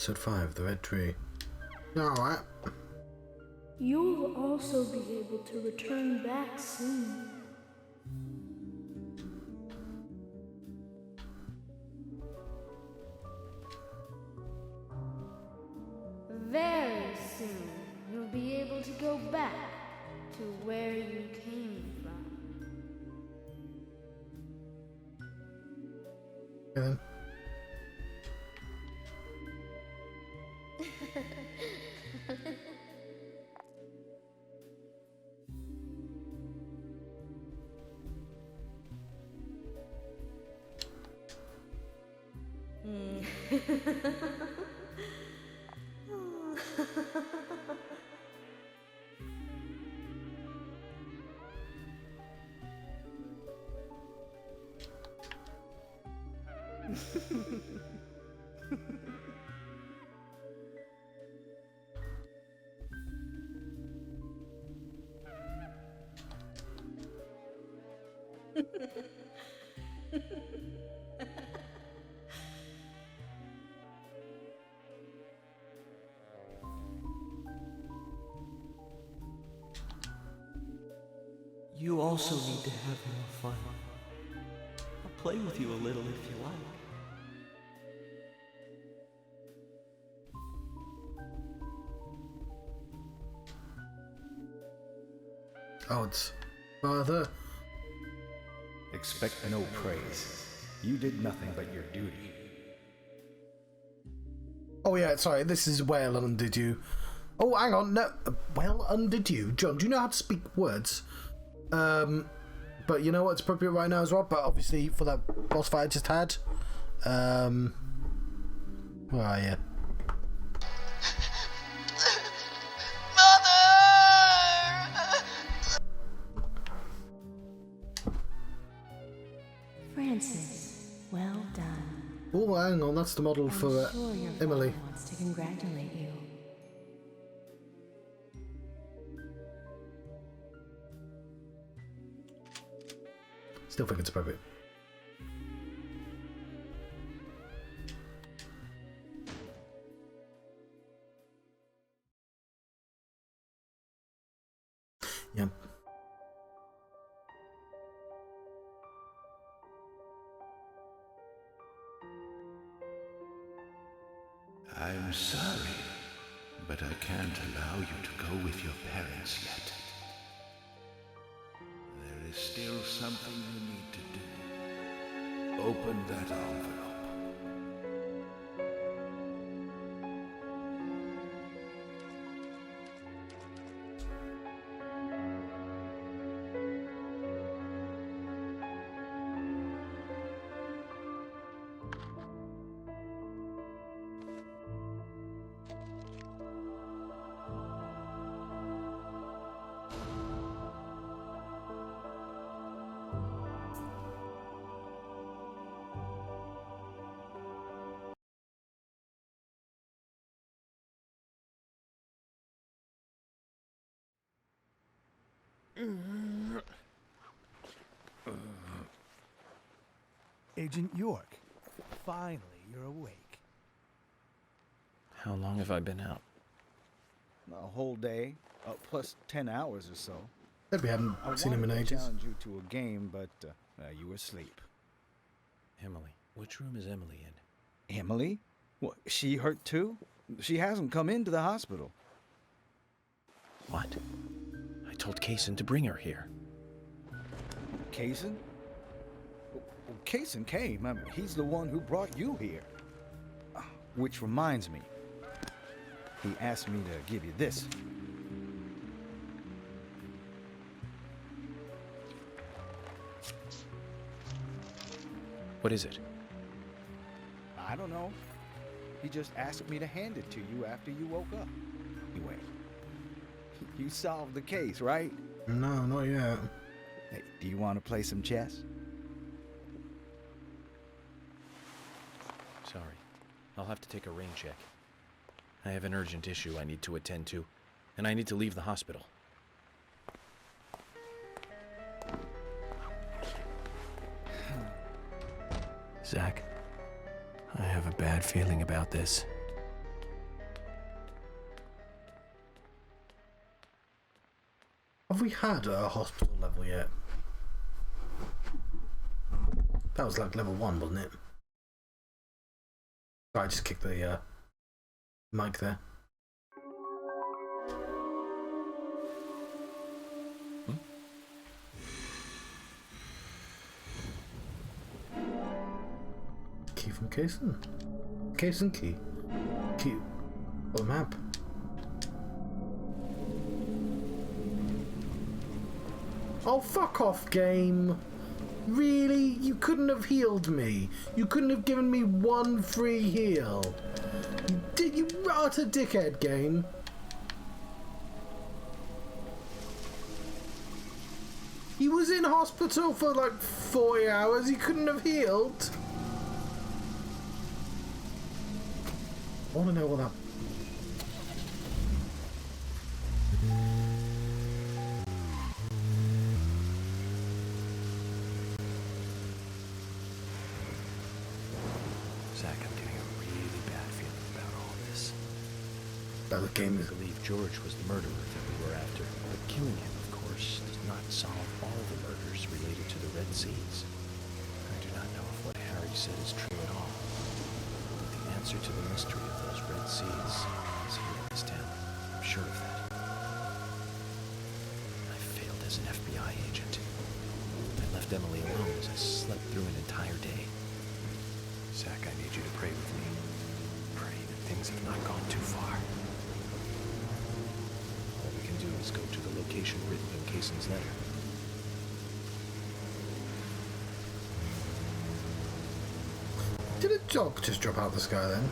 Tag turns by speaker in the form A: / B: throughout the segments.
A: episode 5, The Red Tree. Alright.
B: You'll also be able to return back soon. Very soon, you'll be able to go back to where you came from.
A: Okay then.
C: You also need to have more fun. I'll play with you a little if you like.
A: Oh, it's Father.
D: Expect no praise. You did nothing but your duty.
A: Oh yeah, sorry, this is well undue. Oh, hang on, no, well undue. John, do you know how to speak words? But you know what's appropriate right now as well? But obviously for that boss fight I just had, where are you?
E: Francis, well done.
A: Oh, hang on, that's the model for
E: I'm sure your
A: Emily.
E: father wants to congratulate you.
A: Still think it's appropriate. Yep.
F: I'm sorry, but I can't allow you to go with your parents yet. There is still something you need to do. Open that envelope.
G: Agent York, finally you're awake.
C: How long have I been out?
D: A whole day, plus 10 hours or so.
A: Said we haven't seen him in
D: wanted to
A: ages.
D: challenge you to a game, but you were asleep.
C: Emily. Which room is Emily in?
D: Emily? What, she hurt too? She hasn't come into the hospital.
C: What? I told Kaysen to bring her here.
D: Kaysen? Well, Kaysen came. I mean, he's the one who brought you here. Which reminds me, he asked me to give you this.
C: What is it?
D: I don't know. He just asked me to hand it to you after you woke up. Anyway, you solved the case, right?
A: No, not yet.
D: Hey, do you want to play some chess?
C: Sorry. I'll have to take a rain check. I have an urgent issue I need to attend to, and I need to leave the hospital.
H: Zach, I have a bad feeling about this.
A: Have we had a hospital level yet? That was like level 1, wasn't it? I just kicked the mic there. Key from Kaysen. Kaysen key. Key. Or map. Oh, fuck off, game. Really? You couldn't have healed me. You couldn't have given me one free heal. You utter dickhead, game. He was in hospital for like 40 hours. He couldn't have healed. I want to know what that...
C: Zach, I'm getting a really bad feeling about all this.
A: That the game
C: I
A: is...
C: believe George was the murderer that we were after, but killing him, of course, does not solve all the murders related to the Red Seas. I do not know if what Harry said is true at all. But the answer to the mystery of those Red Seas is here in this town. I'm sure of that. I failed as an FBI agent. I left Emily alone as I slept through an entire day. Zach, I need you to pray with me. Pray that things have not gone too far. All we can do is go to the location written in Kaysen's letter.
A: Did a dog just drop out of the sky then?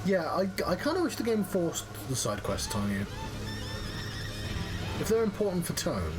A: Yeah, I kind of wish the game forced the side quests on you. If they're important for tone...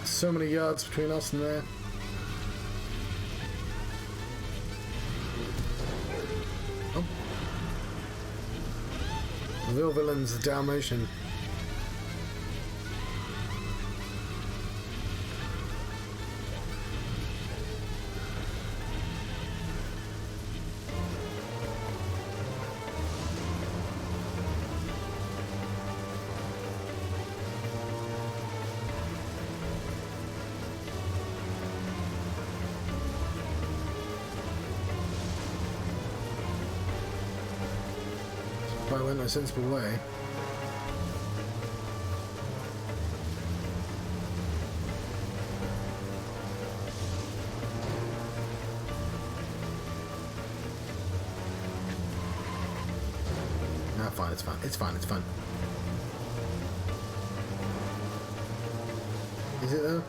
A: So many yards between us and there. Oh. The real villain's the Dalmatian. I went a sensible way. No, fine, it's fine. It's fine, it's fine. Is it though?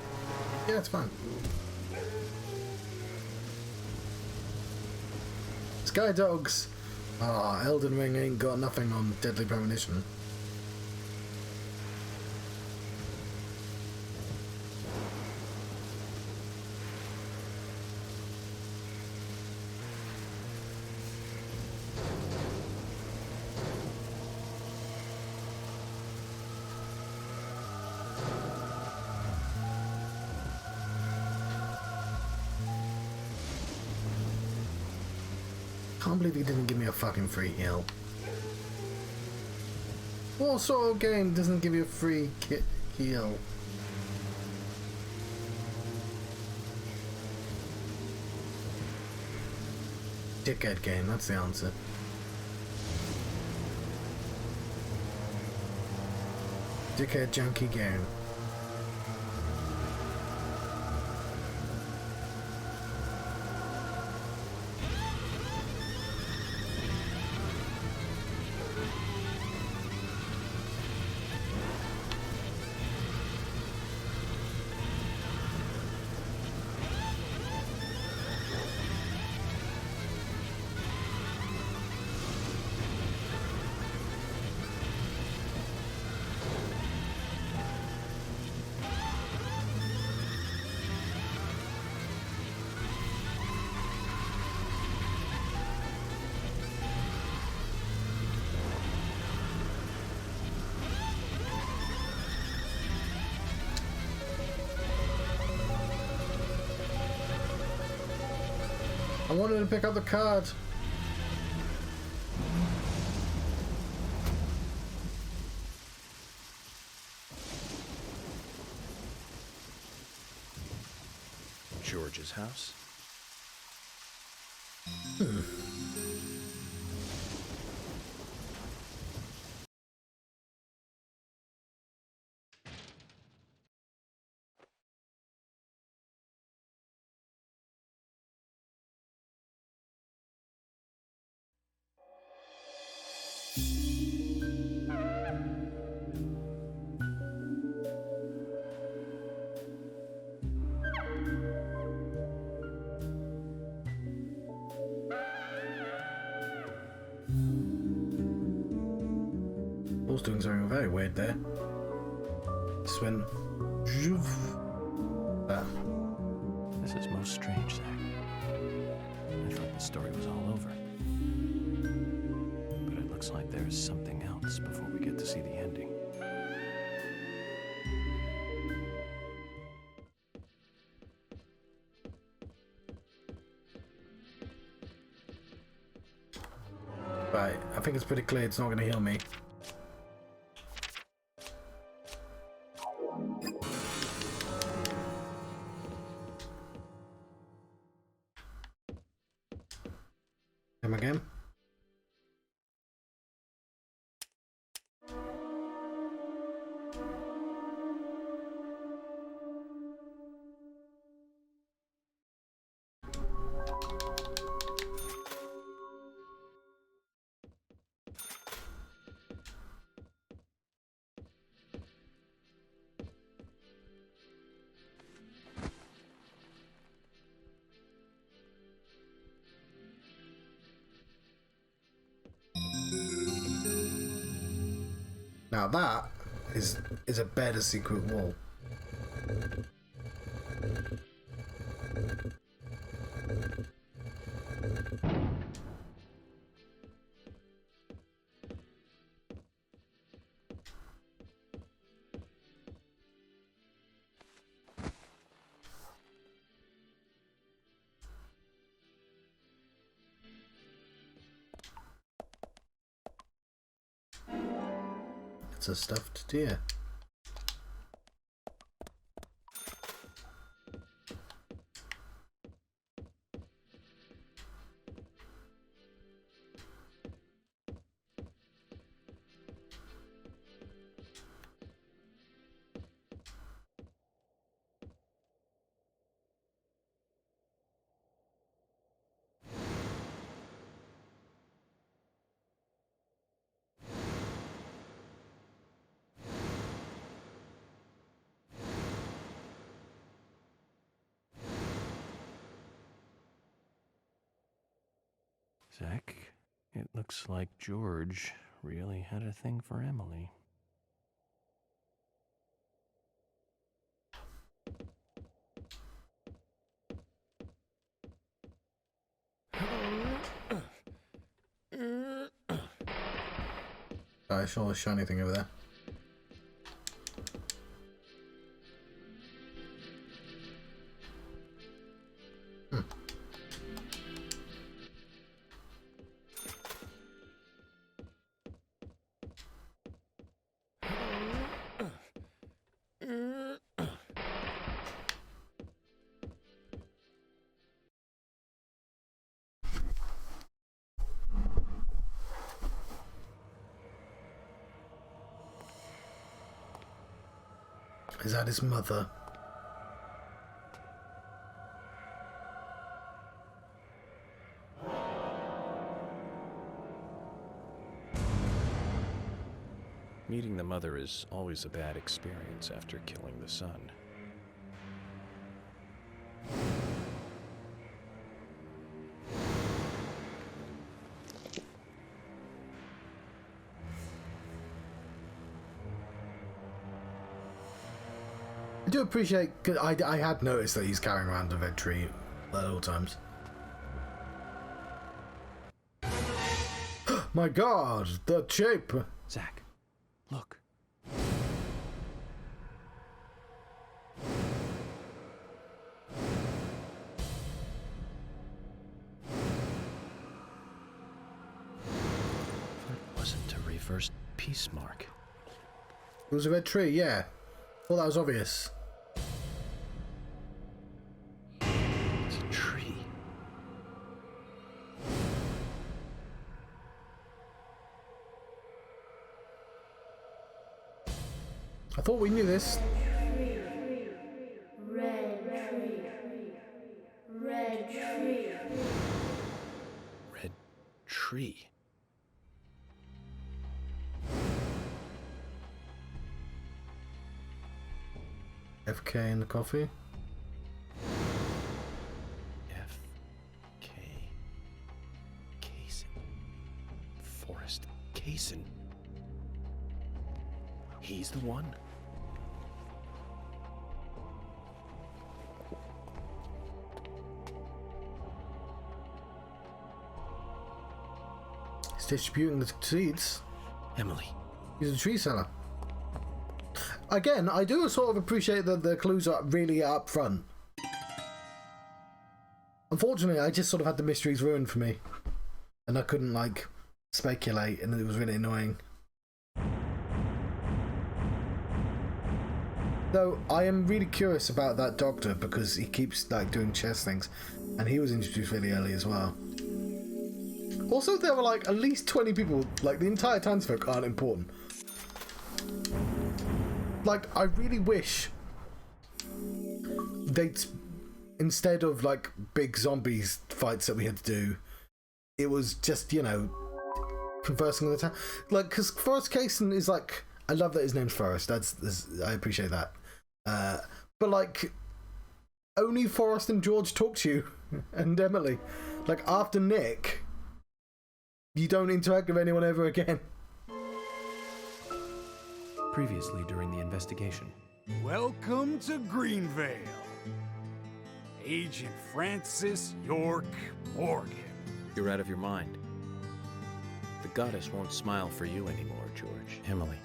A: Yeah, it's fine. Sky dogs! Ah, Elden Ring ain't got nothing on Deadly Premonition. Can't believe he didn't give me a fucking free heal. What sort of game doesn't give you a free heal? Dickhead game, that's the answer. Dickhead janky game. I wanted to pick up the card.
C: George's house?
A: Paul's doing something very weird there. Just went. Zhoof. Ah.
C: This is most strange, Zach. I thought the story was all over. But it looks like there's something else before we get to see the ending.
A: Right, I think it's pretty clear it's not going to heal me. Come again? Now that is a better secret wall. It's a stuffed deer.
C: Zach, it looks like George really had a thing for Emily.
A: I saw a shiny thing over there. Is that his mother?
C: Meeting the mother is always a bad experience after killing the son.
A: I do appreciate, cause I had noticed that he's carrying around a red tree at all times. My God, the shape!
C: Zach, look. first peace mark.
A: It was a red tree, yeah. Well, that was obvious.
C: It's a tree.
A: I thought we knew this.
B: Red tree. Red tree.
C: Red tree.
A: FK in the coffee.
C: F.K. Kaysen. Forrest Kaysen. He's the one?
A: He's distributing the seeds.
C: Emily.
A: He's a tree seller. Again, I do sort of appreciate that the clues are really up front. Unfortunately, I just sort of had the mysteries ruined for me. And I couldn't, like, speculate, and it was really annoying. Though, I am really curious about that doctor, because he keeps, like, doing chess things. And he was introduced really early as well. Also, there were, like, at least 20 people. Like, the entire townsfolk aren't important. Like, I really wish they'd, instead of, like, big zombies fights that we had to do, it was just, you know, conversing with the town. Like, because Forrest Kaysen is, like, I love that his name's Forrest. I appreciate that. But, like, only Forrest and George talk to you, and Emily. Like, after Nick, you don't interact with anyone ever again.
C: Previously during the investigation.
H: Welcome to Greenvale. Agent Francis York Morgan.
C: You're out of your mind. The goddess won't smile for you anymore, George. Emily.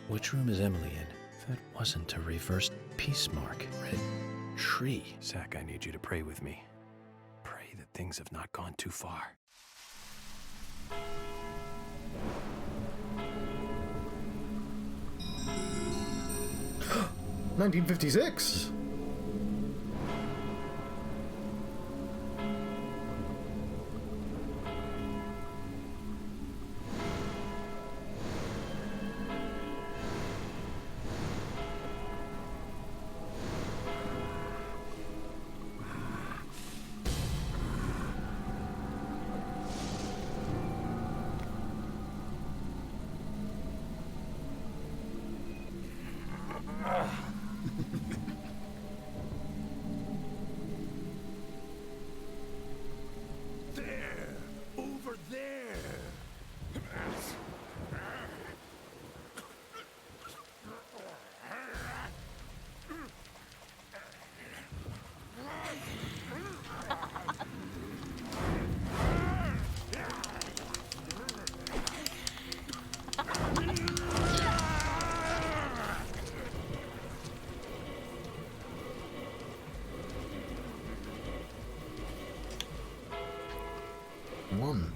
C: Which room is Emily in? That wasn't a reversed peace mark. Red tree. Zach, I need you to pray with me. Pray that things have not gone too far.
A: 1956. One.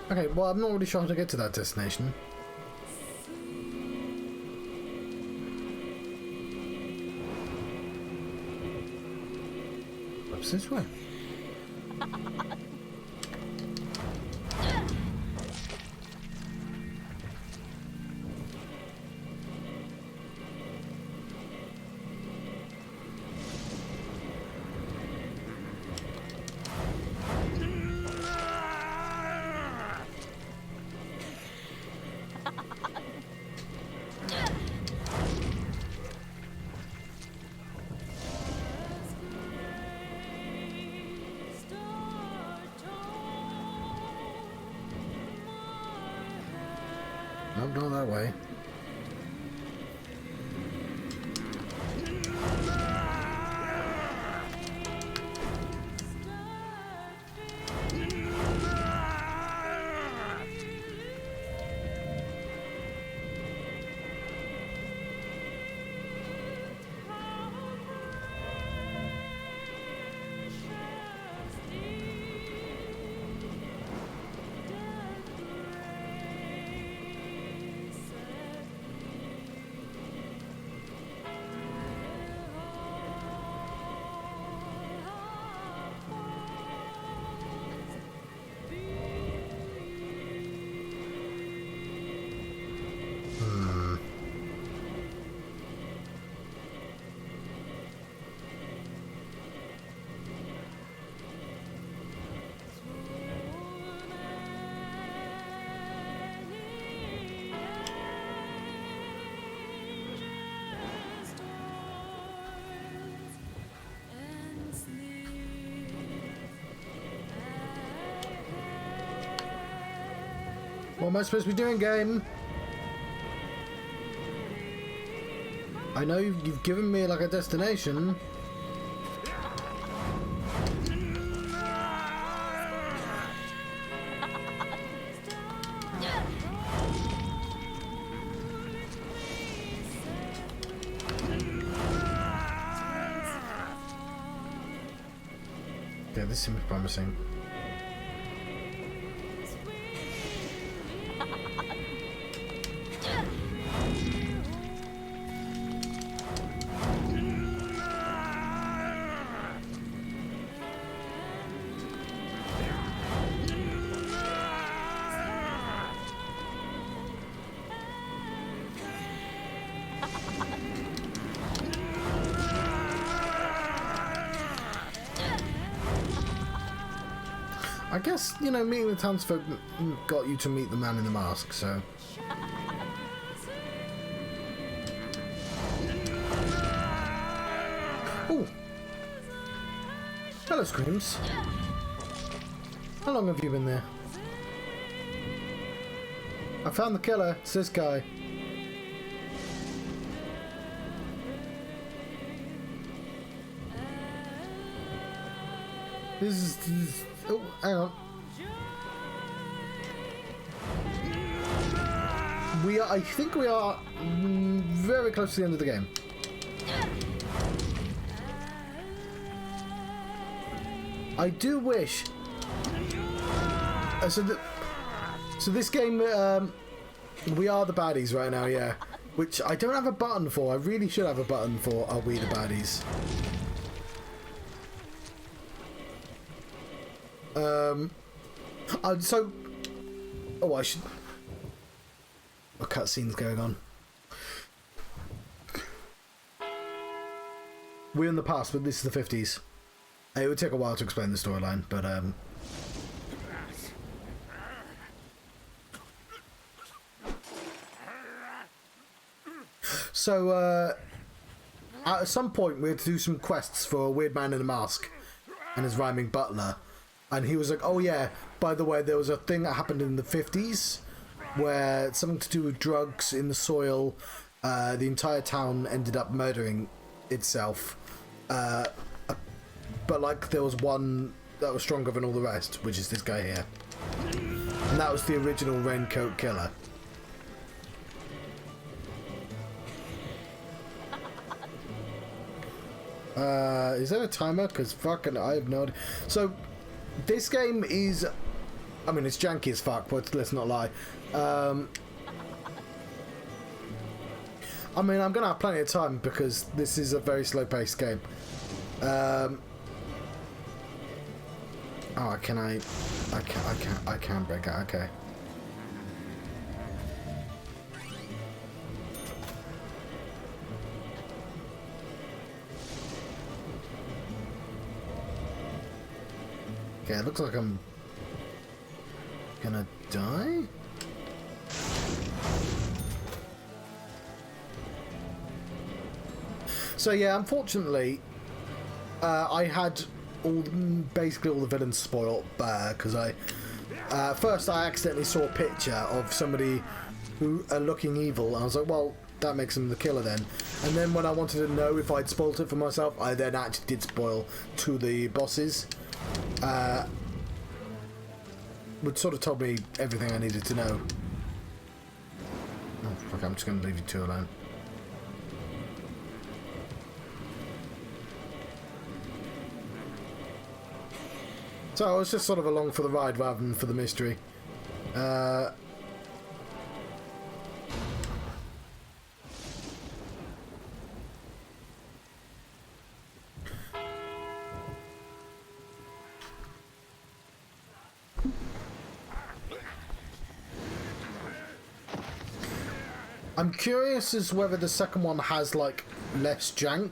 A: Okay, well, I'm not really sure how to get to that destination. What's this way? not that way. What am I supposed to be doing, game? I know you've given me like a destination. Yeah, this seems promising. I guess, you know, meeting the townsfolk got you to meet the man in the mask, so... Ooh! Hello, Screams. How long have you been there? I found the killer. It's this guy. This is... Oh, hang on. I think we are very close to the end of the game. I do wish... So this game, we are the baddies right now, yeah. Which I don't have a button for. I really should have a button for Are We the Baddies? Oh, I should... A cutscene's going on. We're in the past, but this is the 50s. It would take a while to explain the storyline, but So, at some point we had to do some quests for a weird man in a mask and his rhyming butler. And he was like, oh yeah, by the way, there was a thing that happened in the 50s where something to do with drugs in the soil, the entire town ended up murdering itself. But like there was one that was stronger than all the rest, which is this guy here. And that was the original Raincoat Killer. Is there a timer? Because fucking I have no idea. So this game is, I mean, it's janky as fuck, but let's not lie. I mean, I'm gonna have plenty of time because this is a very slow-paced game. Oh, I can't break out. Okay. Okay, it looks like I'm gonna die? So yeah, unfortunately, I had basically all the villains spoiled because first I accidentally saw a picture of somebody who are looking evil. I was like, well, that makes him the killer then. And then when I wanted to know if I'd spoiled it for myself, I then actually did spoil to the bosses. Which sort of told me everything I needed to know. Oh, fuck, I'm just going to leave you two alone. So I was just sort of along for the ride rather than for the mystery. I'm curious as whether the second one has like less jank,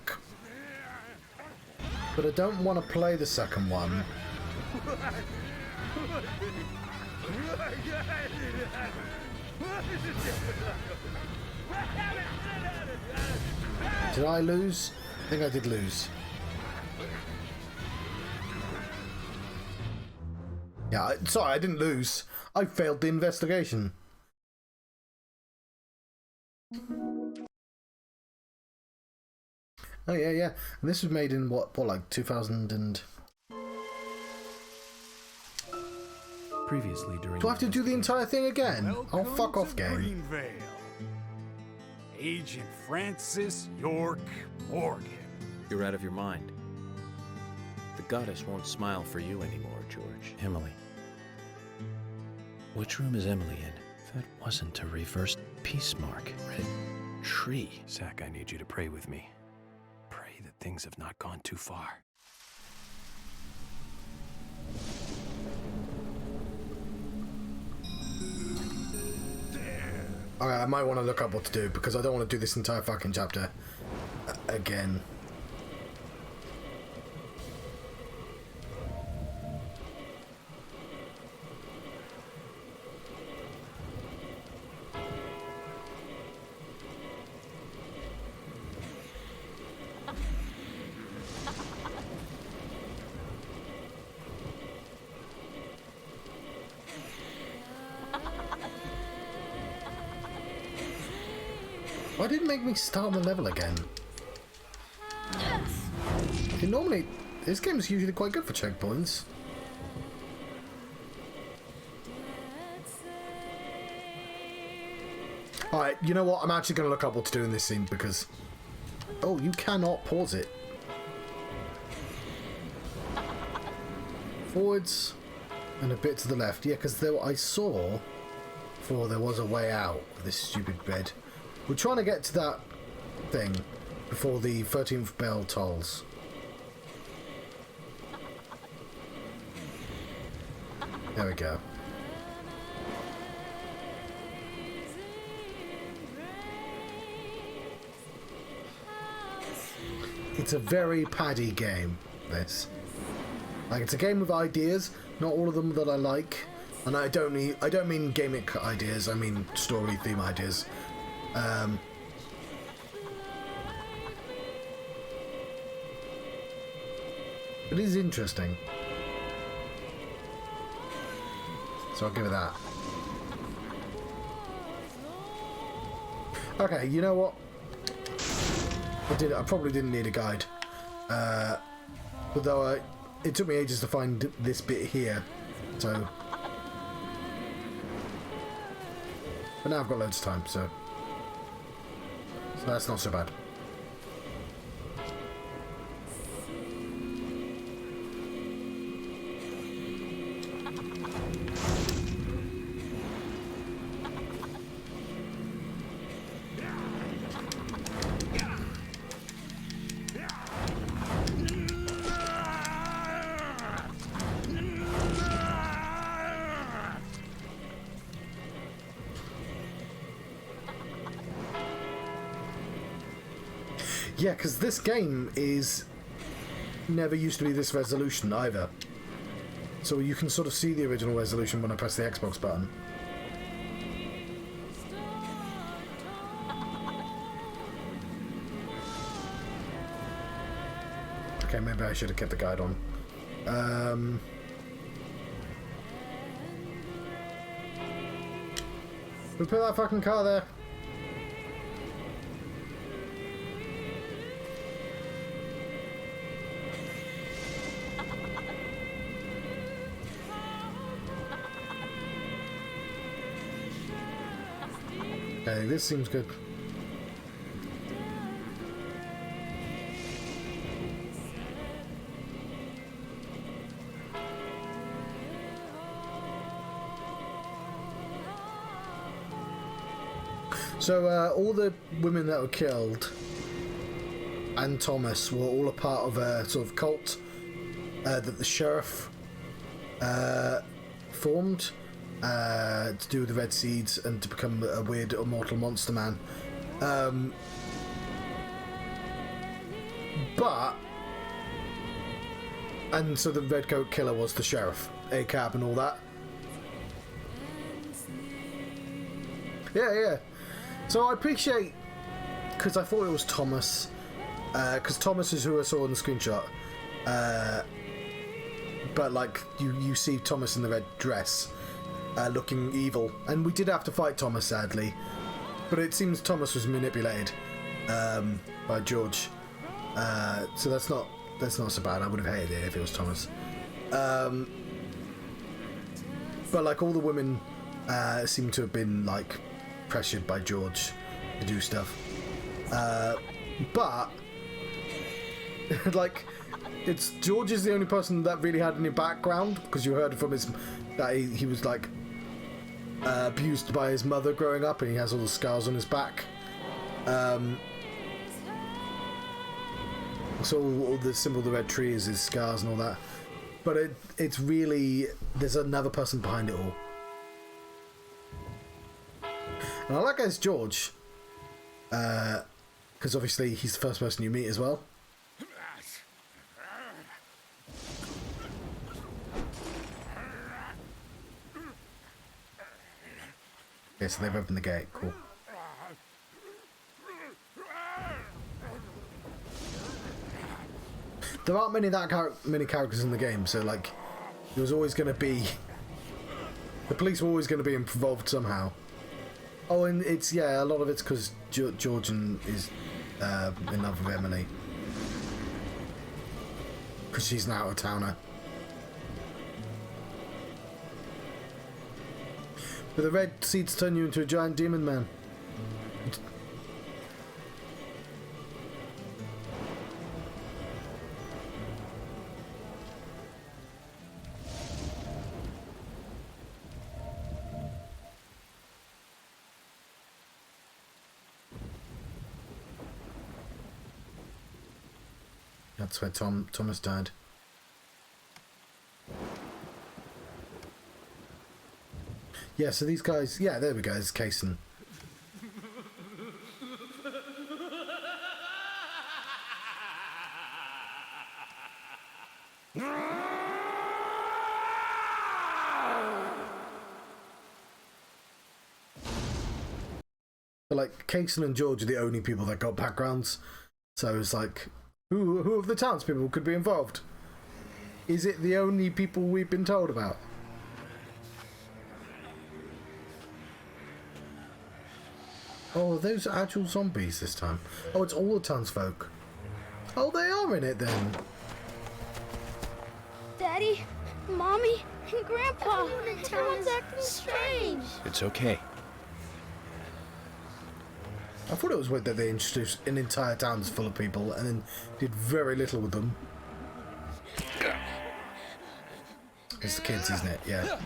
A: but I don't want to play the second one. Did I lose? I think I did lose. Yeah, sorry, I didn't lose. I failed the investigation. Oh yeah, yeah. And this was made in what like 2000 and...
C: Previously during...
A: Do I have to do the entire thing again?
H: Welcome
A: Oh, fuck off,
H: to
A: game.
H: Greenvale. Agent Francis York Morgan.
C: You're out of your mind. The goddess won't smile for you anymore, George. Emily. Which room is Emily in? That wasn't a reversed peace mark. Red tree. Zach, I need you to pray with me. Pray that things have not gone too far.
A: Alright, I might want to look up what to do because I don't want to do this entire fucking chapter again. Why did it make me start the level again? See, normally, this game is usually quite good for checkpoints. Alright, you know what? I'm actually going to look up what to do in this scene because... Oh, you cannot pause it. Forwards and a bit to the left. Yeah, because I saw before there was a way out of this stupid bed. We're trying to get to that thing before the 13th bell tolls. There we go. It's a very paddy game, this. Like, it's a game with ideas, not all of them that I like. And I don't mean gimmick ideas, I mean story theme ideas. It is interesting. So I'll give it that. Okay, you know what? I probably didn't need a guide. Although it took me ages to find this bit here. So... But now I've got loads of time, so that's not so bad. Yeah, because this game is never used to be this resolution either. So you can sort of see the original resolution when I press the Xbox button. Okay, maybe I should have kept the guide on. We put that fucking car there. Okay, this seems good. So all the women that were killed and Thomas were all a part of a sort of cult that the sheriff formed to do with the red seeds and to become a weird immortal monster man. And so the Raincoat Killer was the sheriff, ACAB and all that. Yeah. So I appreciate, because I thought it was Thomas, because Thomas is who I saw in the screenshot. But like you see Thomas in the red dress, looking evil, and we did have to fight Thomas, sadly. But it seems Thomas was manipulated by George, so that's not so bad. I would have hated it if it was Thomas. But like all the women seem to have been like pressured by George to do stuff, but like it's George is the only person that really had any background, because you heard from his that he was like abused by his mother growing up, and he has all the scars on his back. So all the symbol of the red tree is his scars and all that, but it's really, there's another person behind it all. And I like as George, because obviously he's the first person you meet as well. Okay, so they've opened the gate. Cool. There aren't many characters in the game, so like there was always going to be, the police were always going to be involved somehow. Oh, and it's, yeah, a lot of it's because George is in love with Emily, because she's an out-of-towner. But the red seeds turn you into a giant demon man. That's where Thomas died. Yeah, so these guys... Yeah, there we go, it's Kaysen. But like, Kaysen and George are the only people that got backgrounds. So it's like... Who of the townspeople could be involved? Is it the only people we've been told about? Oh, those are actual zombies this time. Oh, it's all the townsfolk. Oh, they are in it then.
B: Daddy, Mommy, and Grandpa. Everyone's acting strange.
C: It's okay.
A: I thought it was weird that they introduced an entire town full of people and then did very little with them. It's the kids, isn't it? Yeah.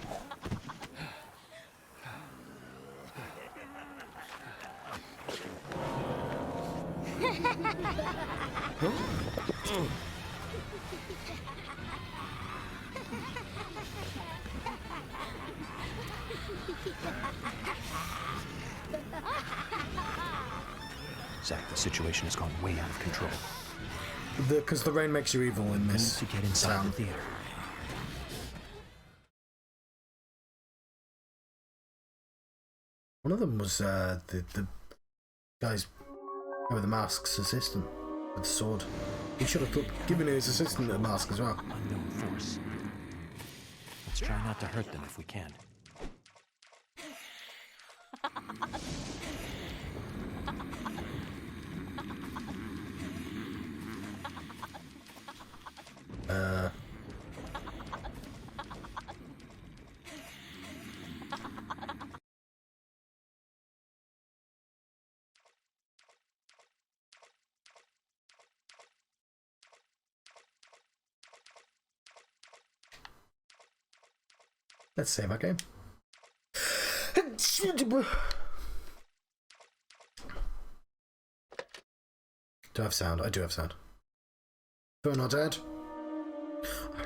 C: Zach, the situation has gone way out of control.
A: Because the rain makes you evil in this.
C: We need to get inside the theater.
A: One of them was the guy's with the mask's assistant with the sword. He should have given his assistant a mask as well.
C: Unknown force. Let's try not to hurt them if we can.
A: Let's save our game. Do I have sound? I do have sound. Burn our dead.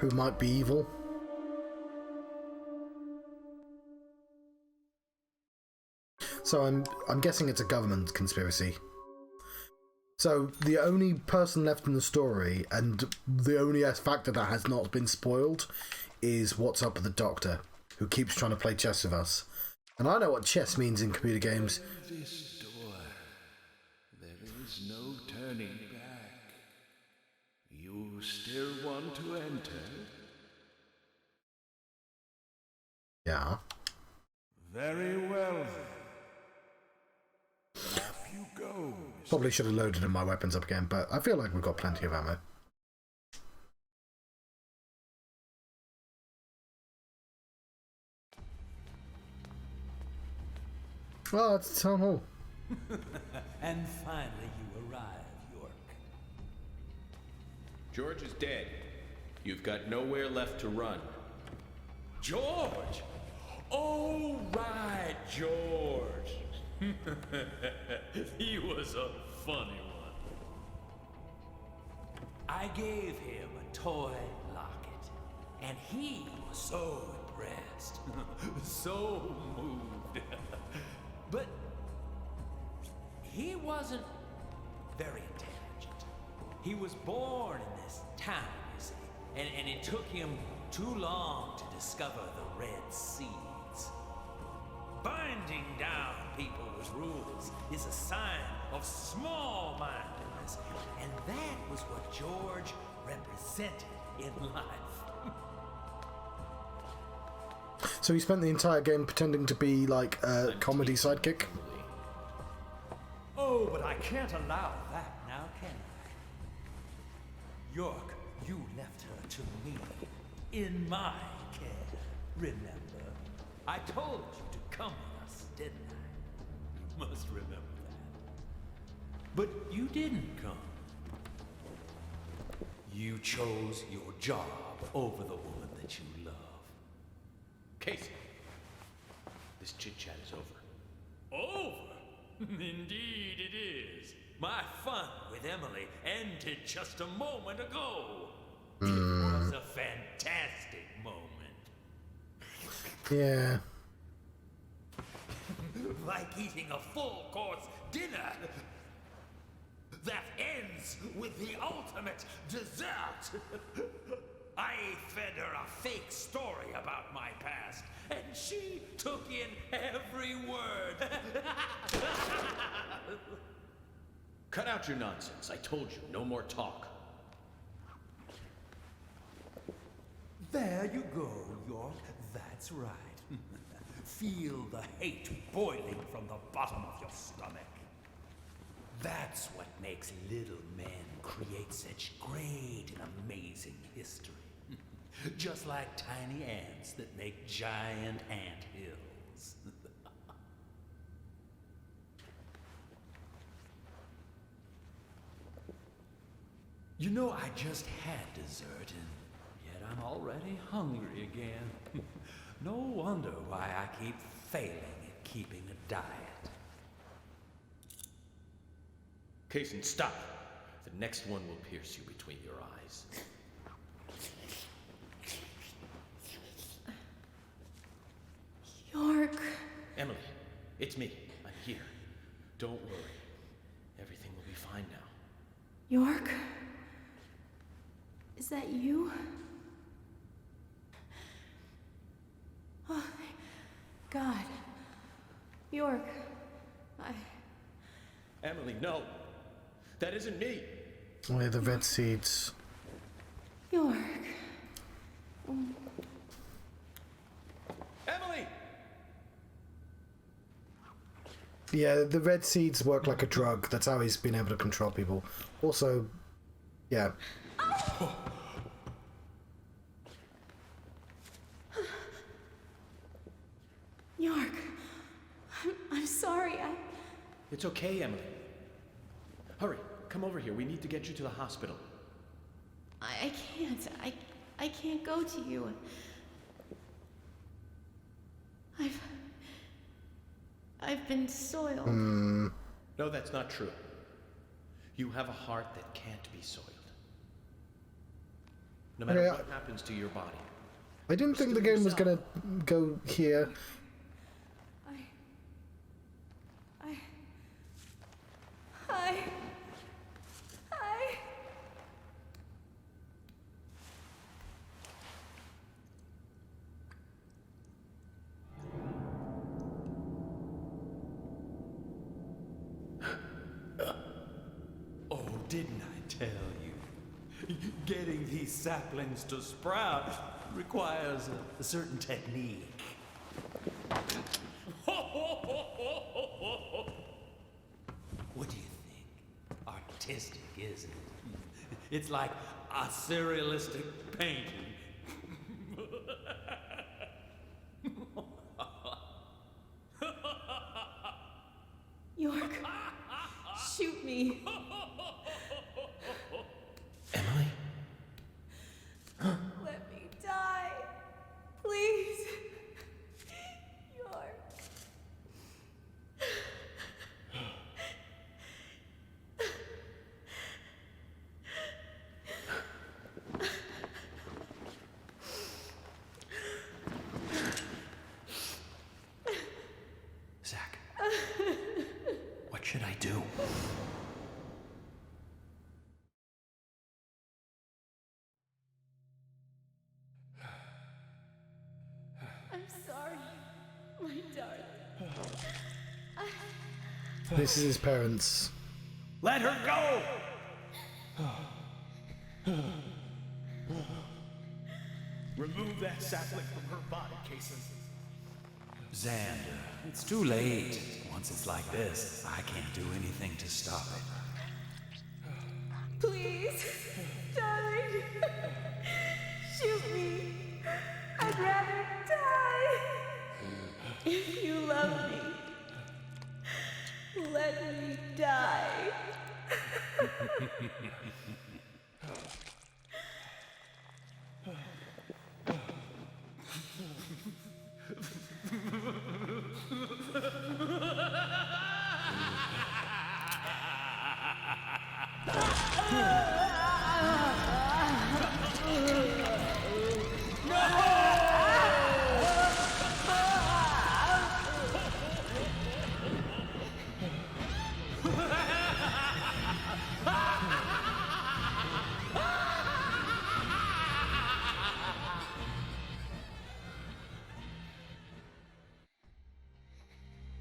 A: Who might be evil? So I'm guessing it's a government conspiracy. So the only person left in the story, and the only factor that has not been spoiled, is what's up with the Doctor, who keeps trying to play chess with us. And I know what chess means in computer games.
F: This door. There is no turning back. You still want to enter?
A: Yeah.
H: Very well then. Off you go.
A: Probably should have loaded my weapons up again, but I feel like we've got plenty of ammo. Oh, it's the town hall.
G: And finally you arrive, York.
C: George is dead. You've got nowhere left to run.
I: George! Oh, right, George. He was a funny one.
G: I gave him a toy locket, and he was so impressed, so moved. But he wasn't very intelligent. He was born in this town, you see, and it took him too long to discover the Red Seeds. Binding down people with rules is a sign of small-mindedness, and that was what George represented in life.
A: So he spent the entire game pretending to be like a comedy sidekick?
G: Oh, but I can't allow that now, can I? York, you left her to me, in my care, remember? I told you to come with us, didn't I? You must remember that. But you didn't come. You chose your job over the woman that you love.
C: Casey, this chit-chat is over.
G: Over? Indeed it is. My fun with Emily ended just a moment ago. It was a fantastic moment.
A: Yeah.
G: Like eating a full-course dinner that ends with the ultimate dessert. I fed her a fake story about my past, and she took in every word.
C: Cut out your nonsense. I told you, no more talk.
G: There you go, York. That's right. Feel the hate boiling from the bottom of your stomach. That's what makes little men create such great and amazing history. Just like tiny ants that make giant ant hills. You know, I just had dessert, and yet I'm already hungry again. No wonder why I keep failing at keeping a diet.
C: Kaysen, stop. The next one will pierce you between your eyes.
B: York.
C: Emily, it's me. I'm here. Don't worry. Everything will be fine now.
B: York? Is that you? Oh, thank God. York,
C: Emily, no. That isn't me.
A: Oh, yeah, the red seeds.
B: York.
C: Emily!
A: Yeah, the red seeds work like a drug. That's how he's been able to control people. Also, yeah.
E: York, I'm sorry.
C: It's okay, Emily. Hurry, come over here. We need to get you to the hospital.
E: I can't. I can't go to you. I've been soiled.
C: No, that's not true. You have a heart that can't be soiled. No matter what happens to your body.
A: I didn't think the game was gonna go here.
G: Oh, didn't I tell you? Getting these saplings to sprout requires a certain technique. What do you think? Artistic, isn't it? It's like a surrealistic painting.
E: York, shoot me.
C: Emily?
E: Let me die. Please. York.
C: Zach. What should I do?
E: I'm sorry, my darling.
A: This is his parents.
G: Let her go!
H: Remove that sapling from her body, Kason.
G: Xander, it's too late. Once it's like this, I can't do anything to stop it.
E: Please, darling. Shoot me. I'd rather die. If you love me, let me die.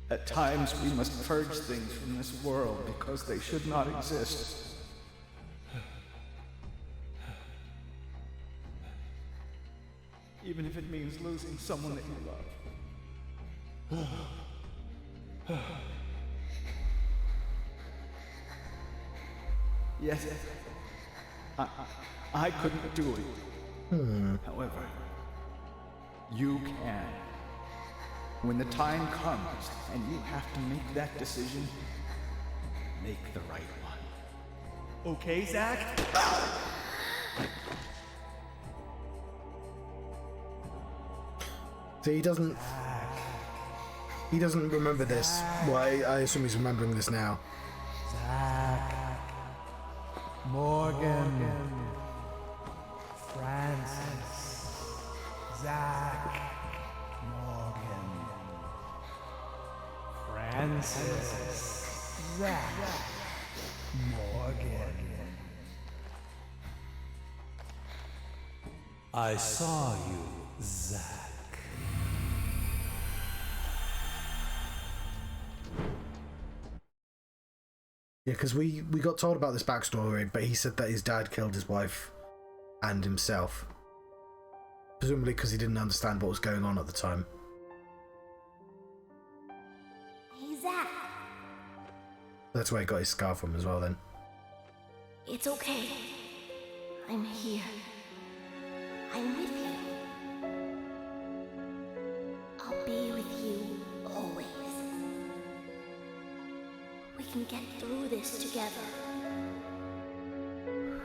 D: At times we must purge things from this world because they should not exist. Even if it means losing someone that you love. Yes, I couldn't do it. However, you can. When the time comes and you have to make that decision, make the right one. Okay, Zach?
A: So he doesn't remember this. Well, I assume he's remembering this now.
J: Zach, Morgan, Francis, Zach, Morgan, Francis, Zach, Morgan. I saw you, Zach.
A: Yeah, because we got told about this backstory, but he said that his dad killed his wife and himself. Presumably because he didn't understand what was going on at the time.
B: Hey, Zach,
A: That's where he got his scar from as well then.
B: It's okay. I'm here. I'm with you. I'll be with you always. We can get through this together.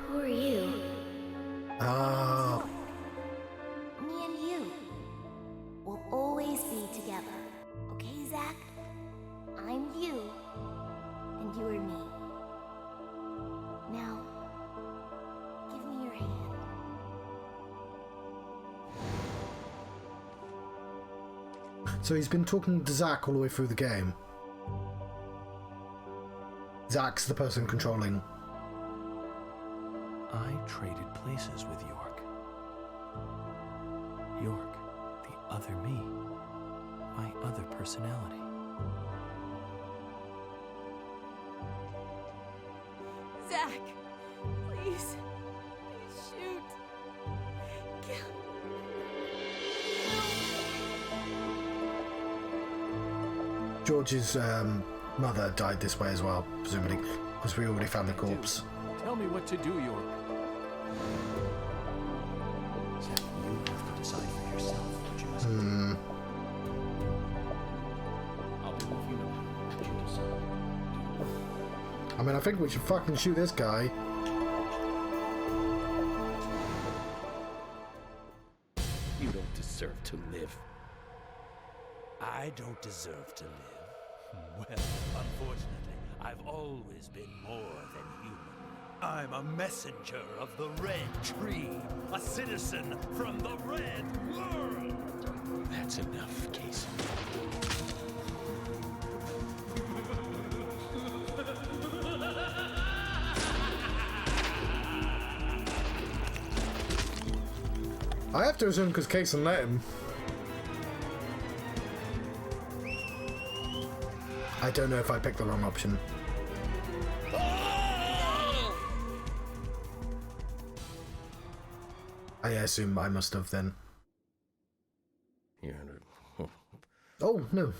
B: Who are you?
A: Ah.
B: Me and you. We'll always be together. Okay, Zach? I'm you. And you are me. Now, give me your hand.
A: So he's been talking to Zach all the way through the game. Zach's the person controlling.
C: I traded places with York. York, the other me. My other personality.
E: Zach, please. Please shoot. Kill.
A: George's mother died this way as well, presumably, because we already found the corpse.
C: Tell me what to do, York. Zach, you have to decide for yourself what you must do. I'll be with you no matter what you decide.
A: I mean, I think we should fucking shoot this guy.
I: You don't deserve to live.
G: I don't deserve to live. Well, unfortunately, I've always been more than human. I'm a messenger of the Red Tree, a citizen from the Red World.
C: That's enough, Casey.
A: I have to assume because Kason let him. I don't know if I picked the wrong option. I assume I must have then. Oh, no.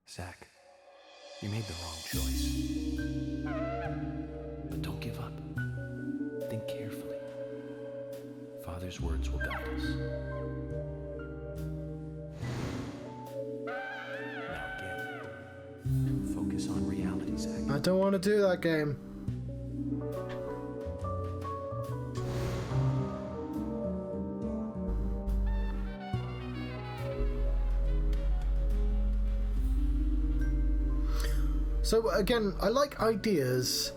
C: Zach, you made the wrong choice. But don't give up. Think carefully. Father's words will guide us. Now again, focus on reality, Zach.
A: I don't want to do that game. So again, I like ideas.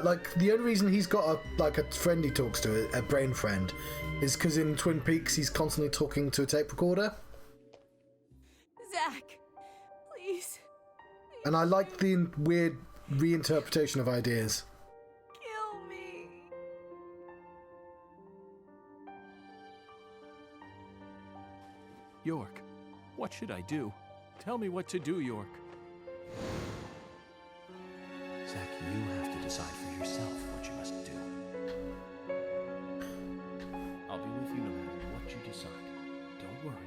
A: Like the only reason he's got a friend he talks to, a brain friend, is because in Twin Peaks he's constantly talking to a tape recorder.
E: Zach, please.
A: And I like the weird reinterpretation of ideas.
E: Kill me.
C: York, what should I do? Tell me what to do, York. Zach, you have to decide for yourself what you must do. I'll be with you no matter what you decide. Don't worry.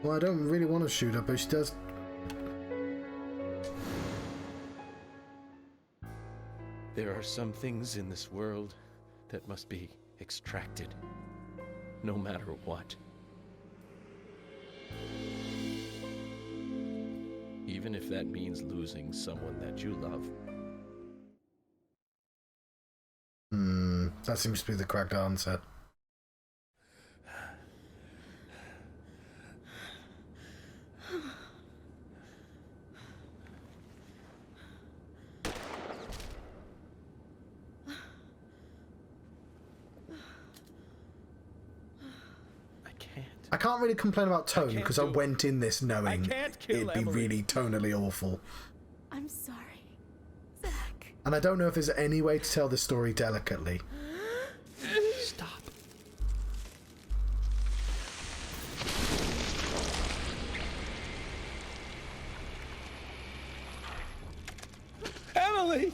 A: Well, I don't really want to shoot her, but she does.
C: There are some things in this world that must be extracted, no matter what. Even if that means losing someone that you love.
A: That seems to be the correct answer. I can't really complain about tone because I went in this knowing it'd be really tonally awful.
E: I'm sorry, Zach.
A: And I don't know if there's any way to tell this story delicately.
C: Stop.
I: Emily!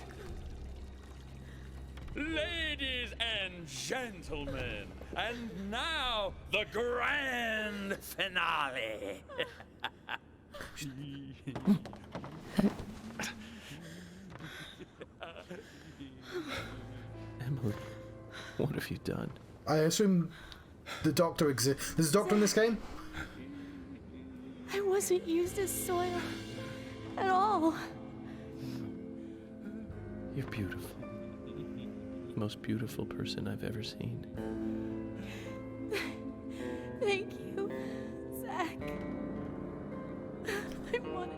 I: Ladies and
H: gentlemen, and now the grand finale.
C: Emily, what have you done?
A: I assume the doctor exists. There's a doctor in this game?
E: I wasn't used as soil at all.
C: You're beautiful. The most beautiful person I've ever seen.
E: Thank you, Zach. I wanted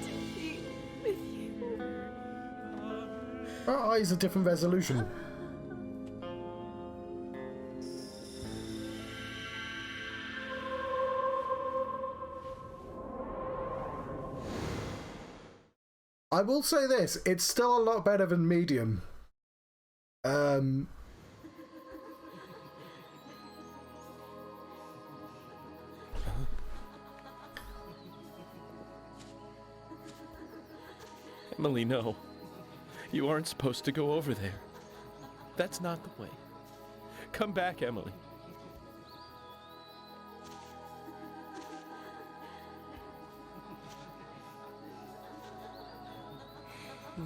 E: to be with you.
A: Our eyes are different resolution. I will say this, it's still a lot better than medium.
C: Emily, no. You aren't supposed to go over there. That's not the way. Come back, Emily.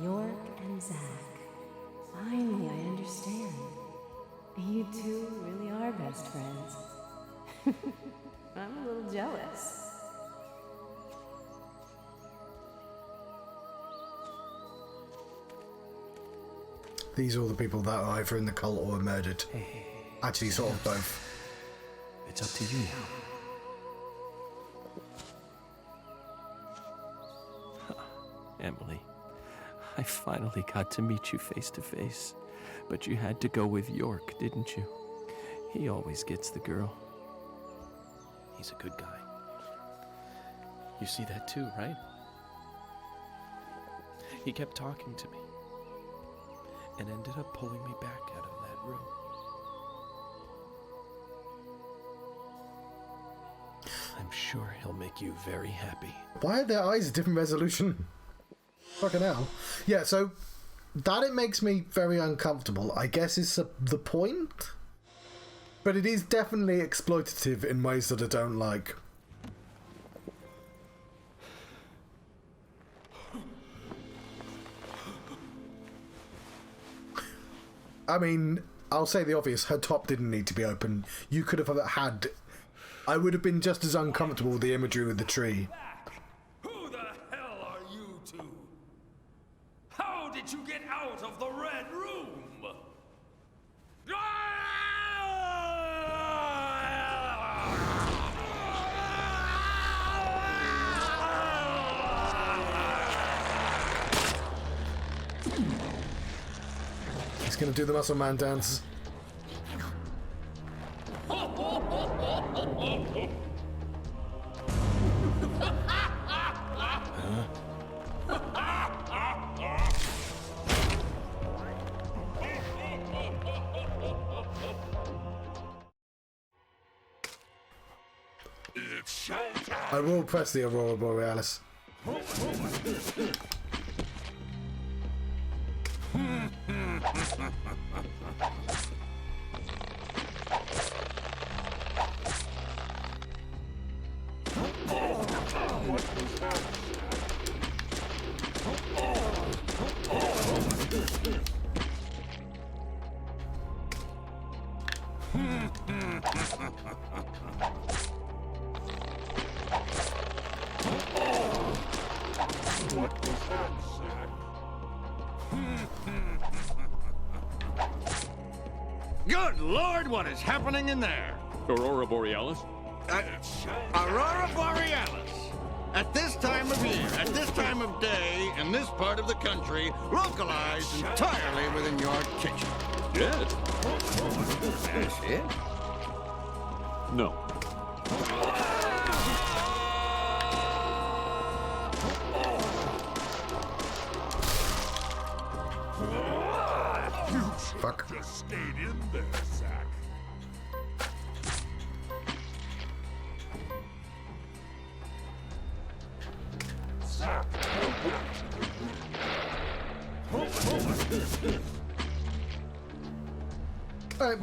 K: York and Zach. Finally, I understand. You two really are best friends. I'm a little jealous.
A: These are all the people that are either in the cult or murdered. Actually, sort of both.
I: It's up to you now.
C: Emily, I finally got to meet you face to face. But you had to go with York, didn't you? He always gets the girl. He's a good guy. You see that too, right? He kept talking to me and ended up pulling me back out of that room. I'm sure he'll make you very happy.
A: Why are their eyes a different resolution? Fucking hell. Yeah, so that it makes me very uncomfortable, I guess is the point. But it is definitely exploitative in ways that I don't like. I mean, I'll say the obvious, her top didn't need to be open. You could have had... I would have been just as uncomfortable with the imagery with the tree.
G: Who the hell are you two? How did you get out of the Red Room?
A: He's gonna do the Muscle Man dance. I will press the Aurora Borealis.
L: Good Lord, what is happening in there?
M: Aurora Borealis?
L: Aurora Borealis. At this time of year, at this time of day, in this part of the country, localized entirely within your kitchen.
M: Yes.
L: That's it?
M: No.
A: Fuck.
H: Just stayed in there, Zach.
A: Alright.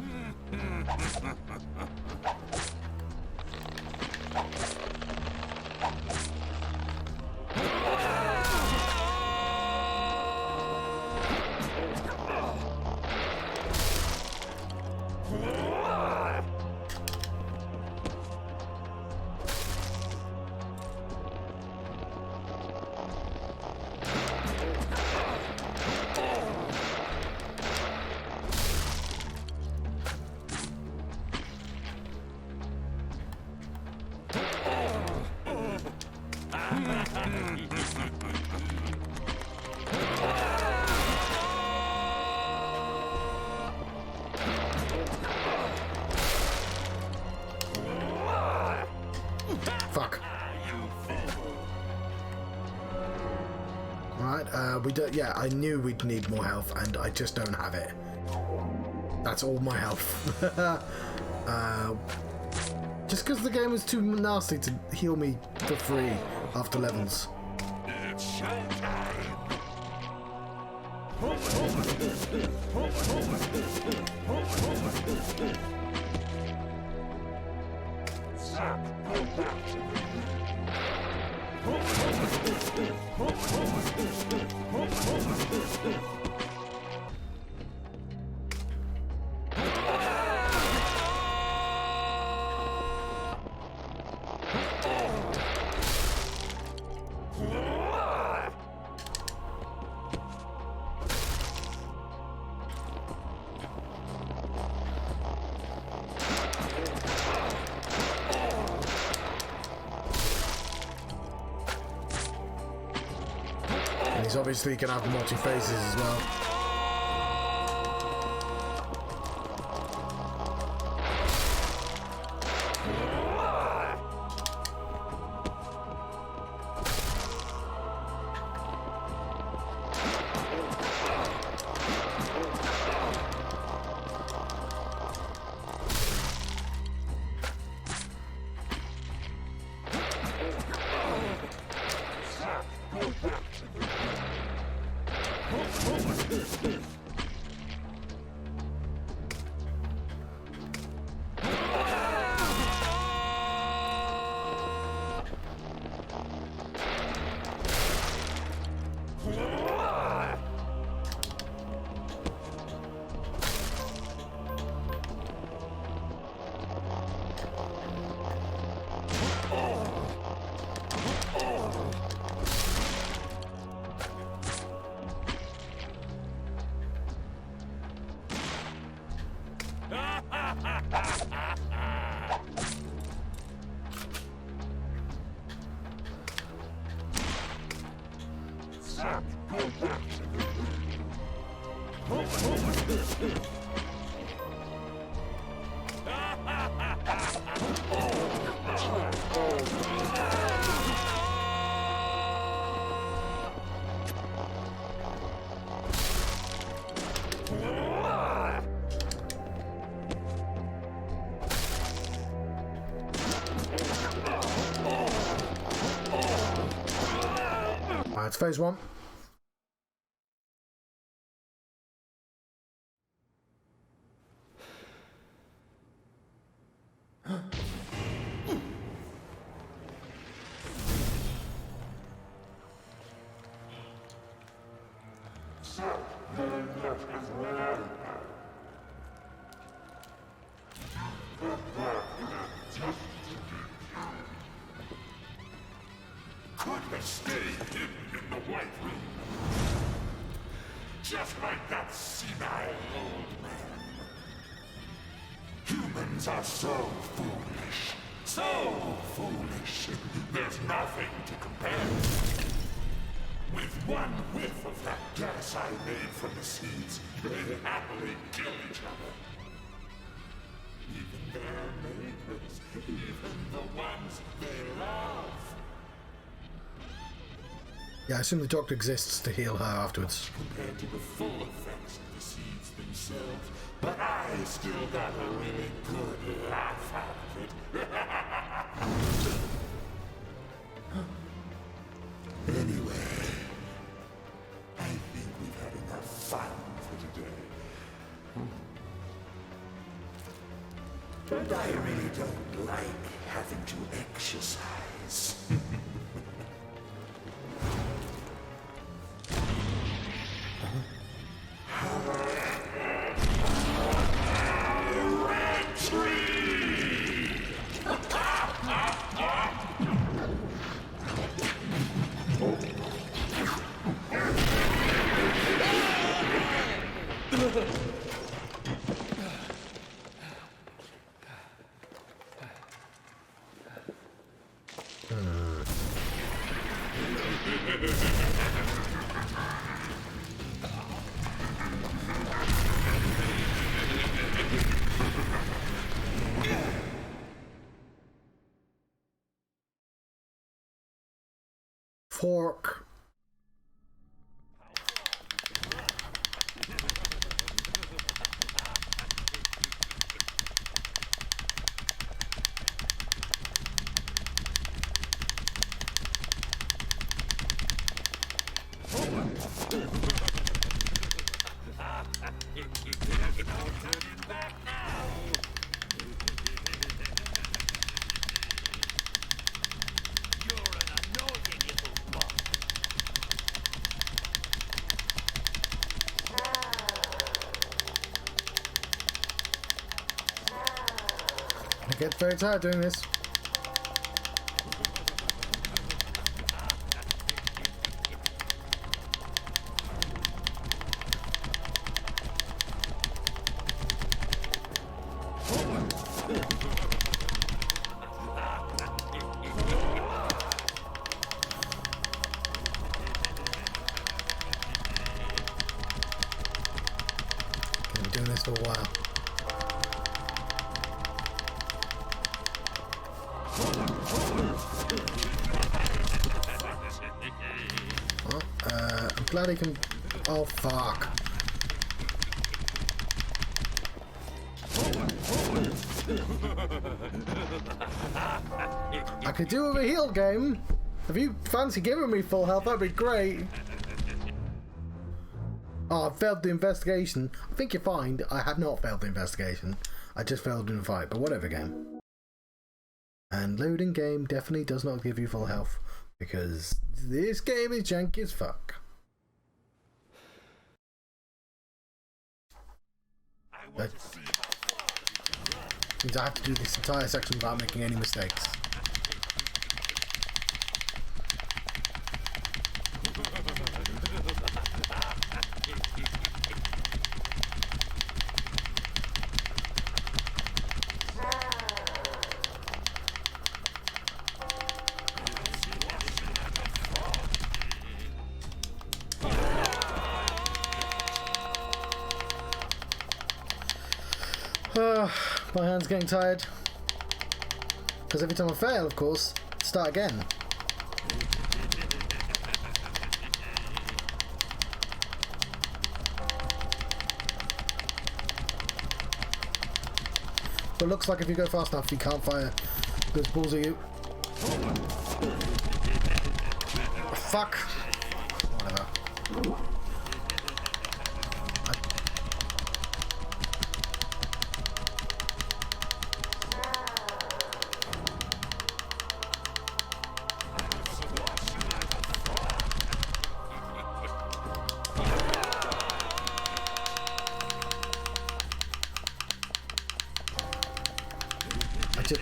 A: Fuck. Alright, we don't. Yeah, I knew we'd need more health, and I just don't have it. That's all my health. Just because the game is too nasty to heal me for free after levels.
N: It's showtime!
A: He's obviously going to have multi-phases as well. It's phase one.
N: Could have stayed hidden in the White Room. Just like that senile old man. Humans are so foolish. So foolish. There's nothing to compare. With one whiff of that gas I made from the seeds, they happily kill each other. Even their neighbors, even the ones they love.
A: Yeah, I assume the doctor exists to heal her afterwards.
N: Compared to the full effects of the seeds themselves, but I still got a really good laugh out of it. Anyway, I think we've had enough fun for today. And I really don't like having to exercise.
A: Fork. I get very tired doing this. I've been doing this for a while. I'm glad he can. Oh fuck! I could do with a heal game. If you fancy giving me full health, that'd be great. Oh, I failed the investigation. I think you're fine. I have not failed the investigation. I just failed in the fight, but whatever, game. And loading game definitely does not give you full health, because this game is janky as fuck. Means I have to do this entire section without making any mistakes. My hand's getting tired. Because every time I fail, of course, start again. But it looks like if you go fast enough, you can't fire those balls at you. Oh, fuck. Whatever.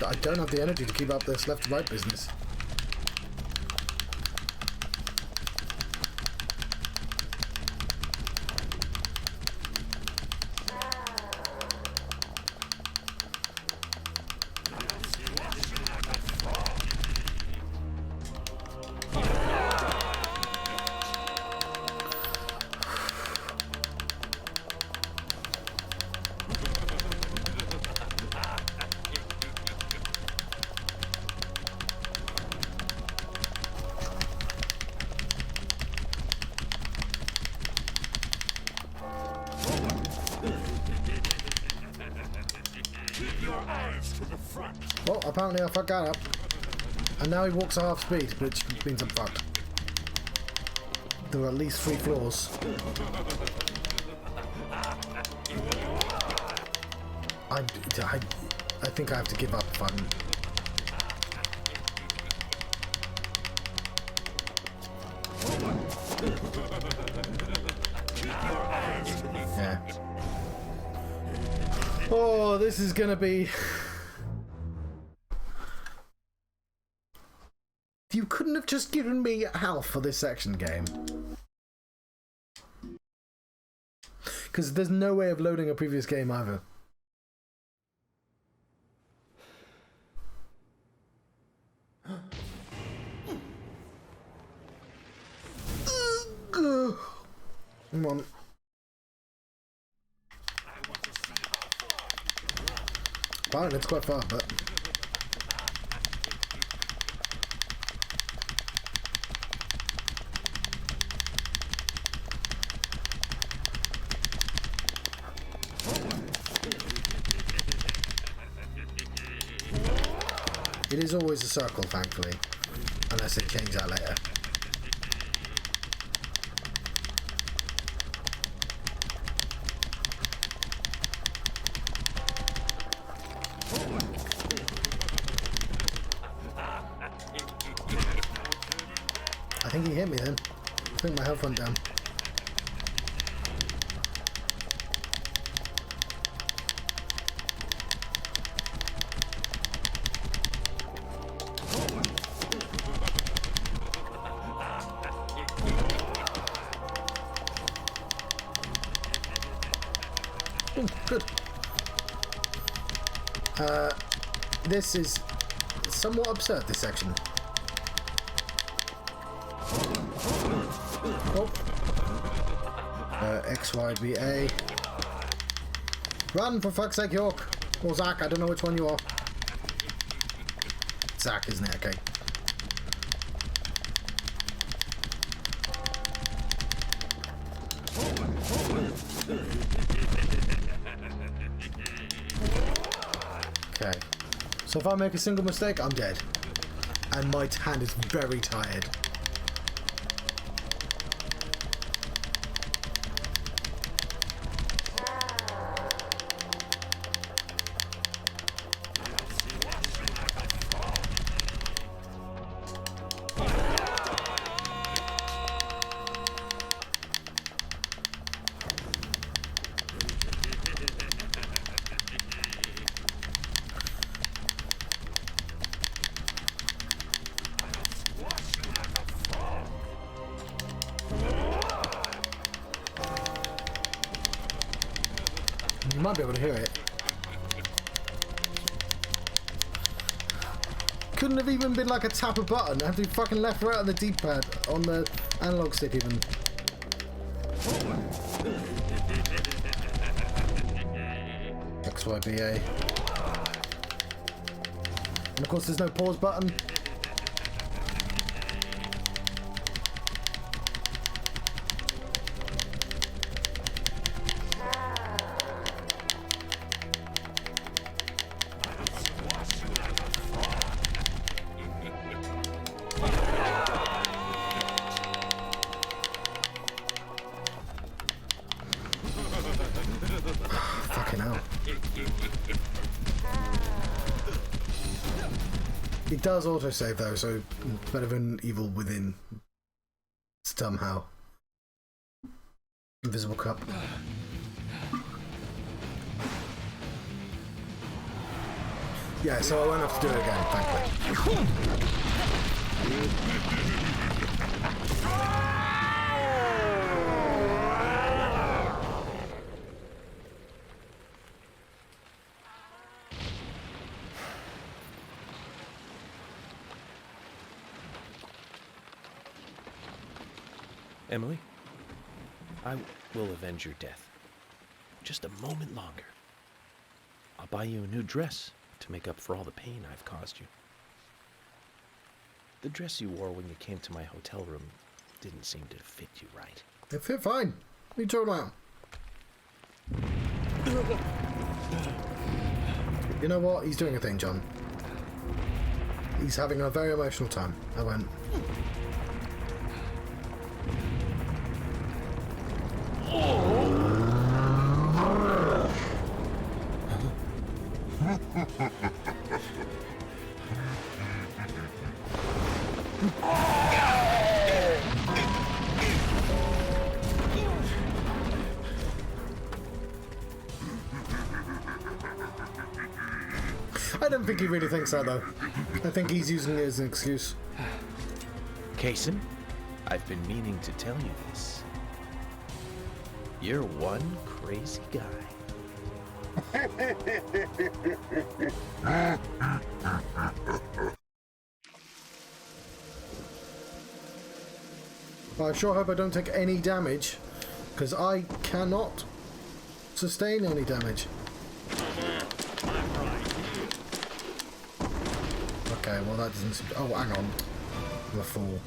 A: I don't have the energy to keep up this left to right business. Well, apparently I fucked that up. And now he walks at half speed, which means I'm fucked. There are at least 3 floors. I think I have to give up if I'm... Yeah. Oh, this is gonna be... You couldn't have just given me health for this section, game. Because there's no way of loading a previous game either. Come on. Fine, it's quite far, but... It is always a circle, thankfully. Unless they change that later. I think he hit me then. I think my health went down. Oh, good. This is somewhat absurd, this section. Oh. X, Y, B, A. Run, for fuck's sake, York. Or Zach, I don't know which one you are. Zach, isn't it? Okay. Okay. So if I make a single mistake, I'm dead. And my hand is very tired. You might be able to hear it. Couldn't have even been like a tap a button. I have to be fucking left, right on the D-pad, on the analog stick even. X, Y, B, A. And of course there's no pause button. Fucking hell. It does autosave though, so better than Evil Within. Somehow. Invisible Cup. Yeah, so I won't have to do it again, thankfully.
C: Emily, I will avenge your death. Just a moment longer. I'll buy you a new dress to make up for all the pain I've caused you. The dress you wore when you came to my hotel room didn't seem to fit you right.
A: It fit fine. What are you talking about? You know what? He's doing a thing, John. He's having a very emotional time. I won't. I don't think he really thinks that, though. I think he's using it as an excuse.
C: Kason, I've been meaning to tell you this. You're one crazy guy.
A: I sure hope I don't take any damage, because I cannot sustain any damage. Okay, well that doesn't seem to... Oh, hang on. I'm a fool.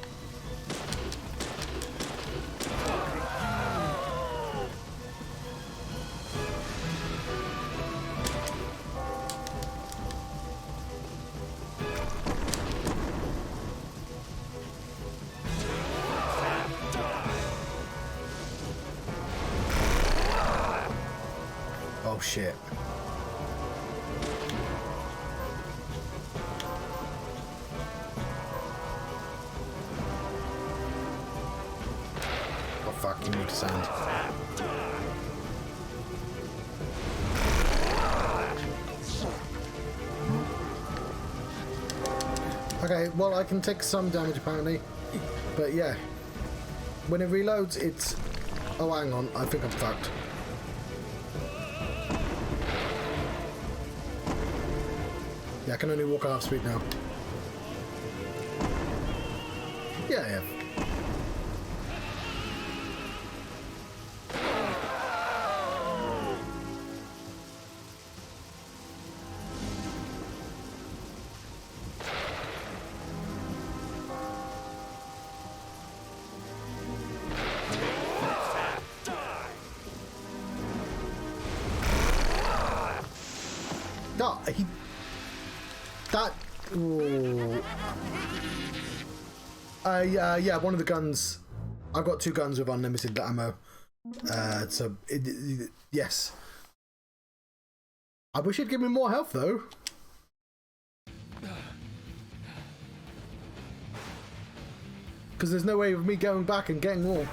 A: Oh shit. Oh fuck, you need to sound. Okay, well I can take some damage apparently. But yeah. When it reloads it's... Oh hang on, I think I'm fucked. Yeah, I can only walk at half speed now. Yeah. No, he... That... Ooh. Yeah, one of the guns... I've got 2 guns with unlimited ammo. Yes. I wish it'd give me more health, though. Because there's no way of me going back and getting more.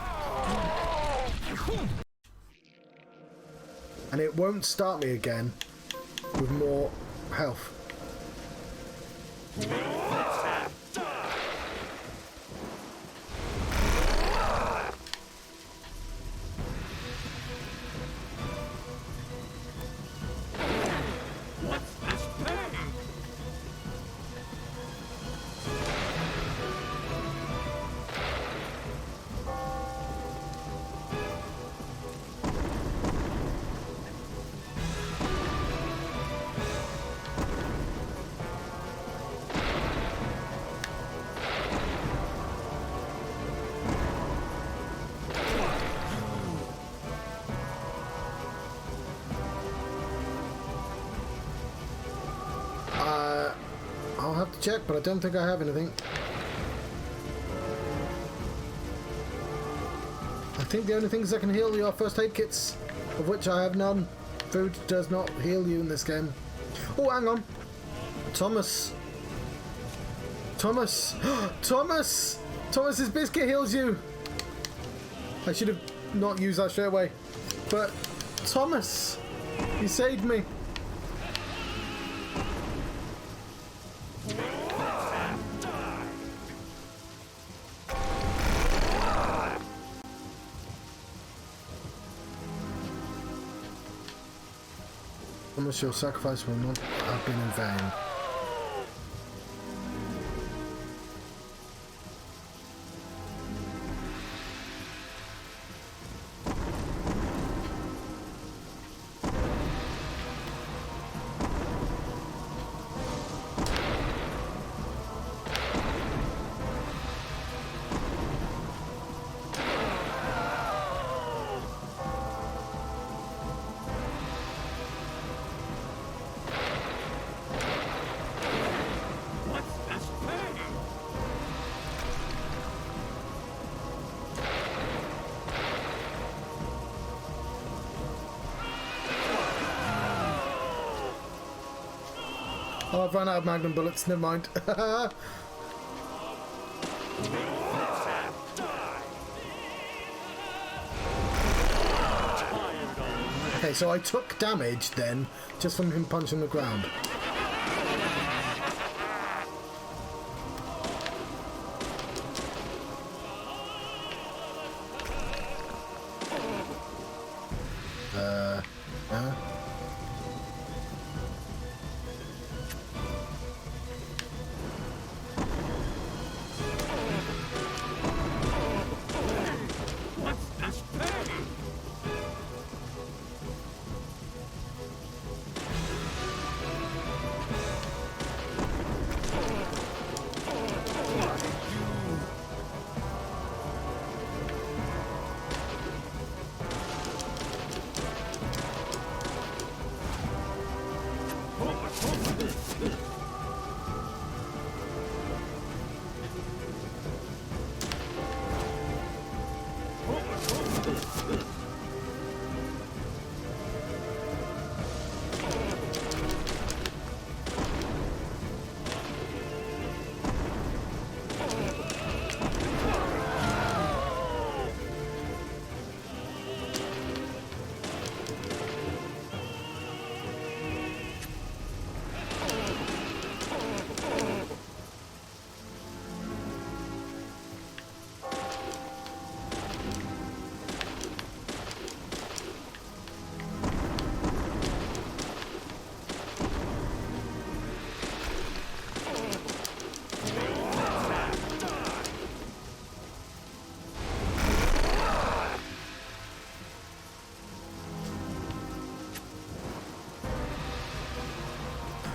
A: And it won't start me again with more health. I'll have to check, but I don't think I have anything. I think the only things that can heal you are first aid kits, of which I have none. Food does not heal you in this game. Oh, hang on. Thomas. Thomas. Thomas! Thomas's biscuit heals you. I should have not used that straight away. But Thomas, he saved me. Thomas, your sacrifice will not have been in vain. Oh, I've run out of magnum bullets. Never mind. Okay, so I took damage then, just from him punching the ground.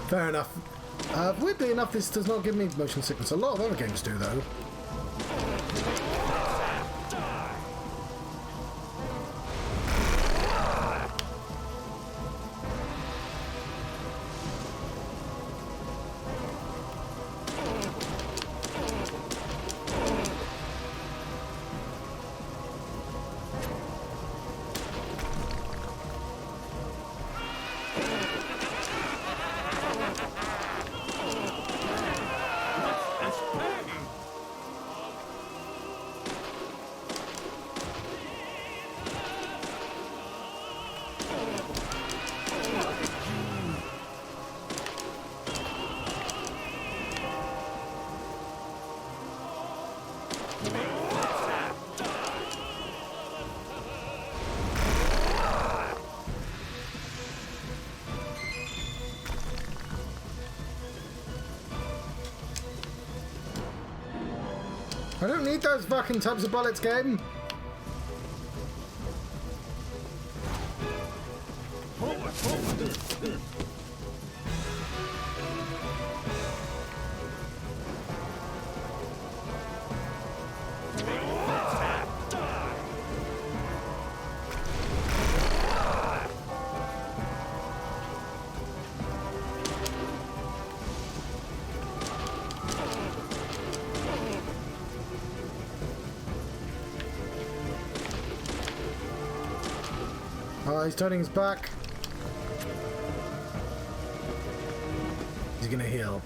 A: Fair enough. Weirdly enough, this does not give me motion sickness. A lot of other games do, though. I don't need those fucking types of bullets, game. He's turning his back. He's gonna heal.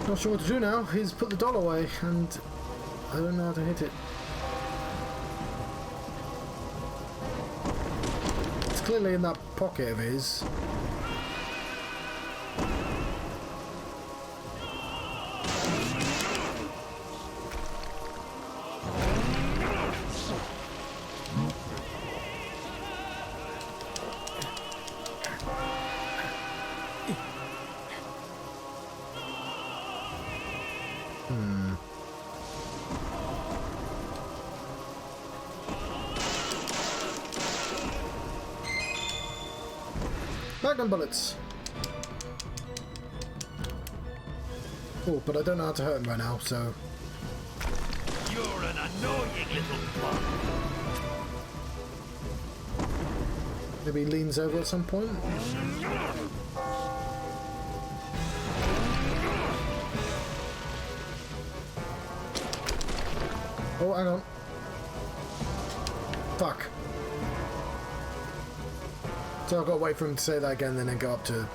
A: Not sure what to do now. He's put the doll away, and I don't know how to hit it. It's clearly in that pocket of his. shotgun bullets. Cool, but I don't know how to hurt him right now, so...
G: You're an annoying little bug.
A: Maybe he leans over at some point? Oh, hang on. Fuck. So I've got to wait for him to say that again, then go up to...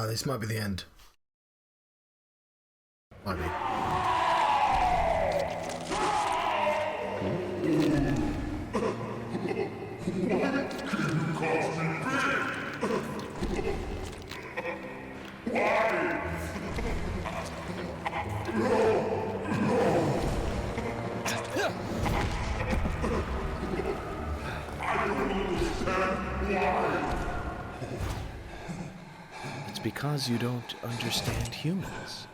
A: Oh, this might be the end. Might be.
C: It's because you don't understand humans.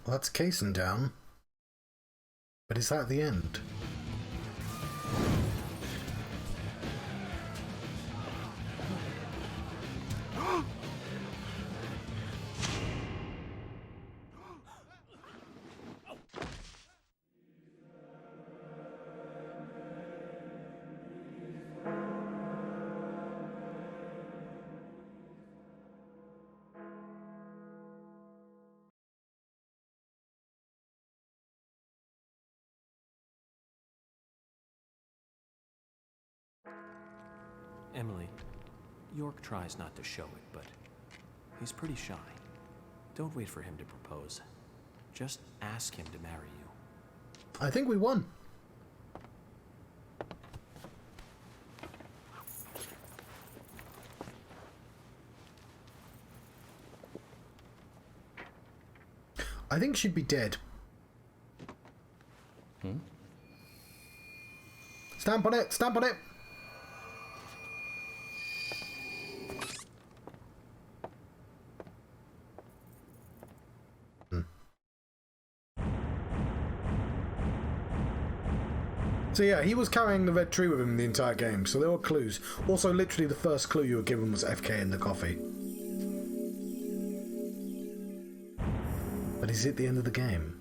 A: Well, that's casing down. But is that the end?
I: Emily, York tries not to show it, but he's pretty shy. Don't wait for him to propose. Just ask him to marry you.
A: I think we won. I think she'd be dead. Stamp on it! Stamp on it! So yeah, he was carrying the red tree with him the entire game, so there were clues. Also, literally the first clue you were given was FK in the coffee. But is it the end of the game?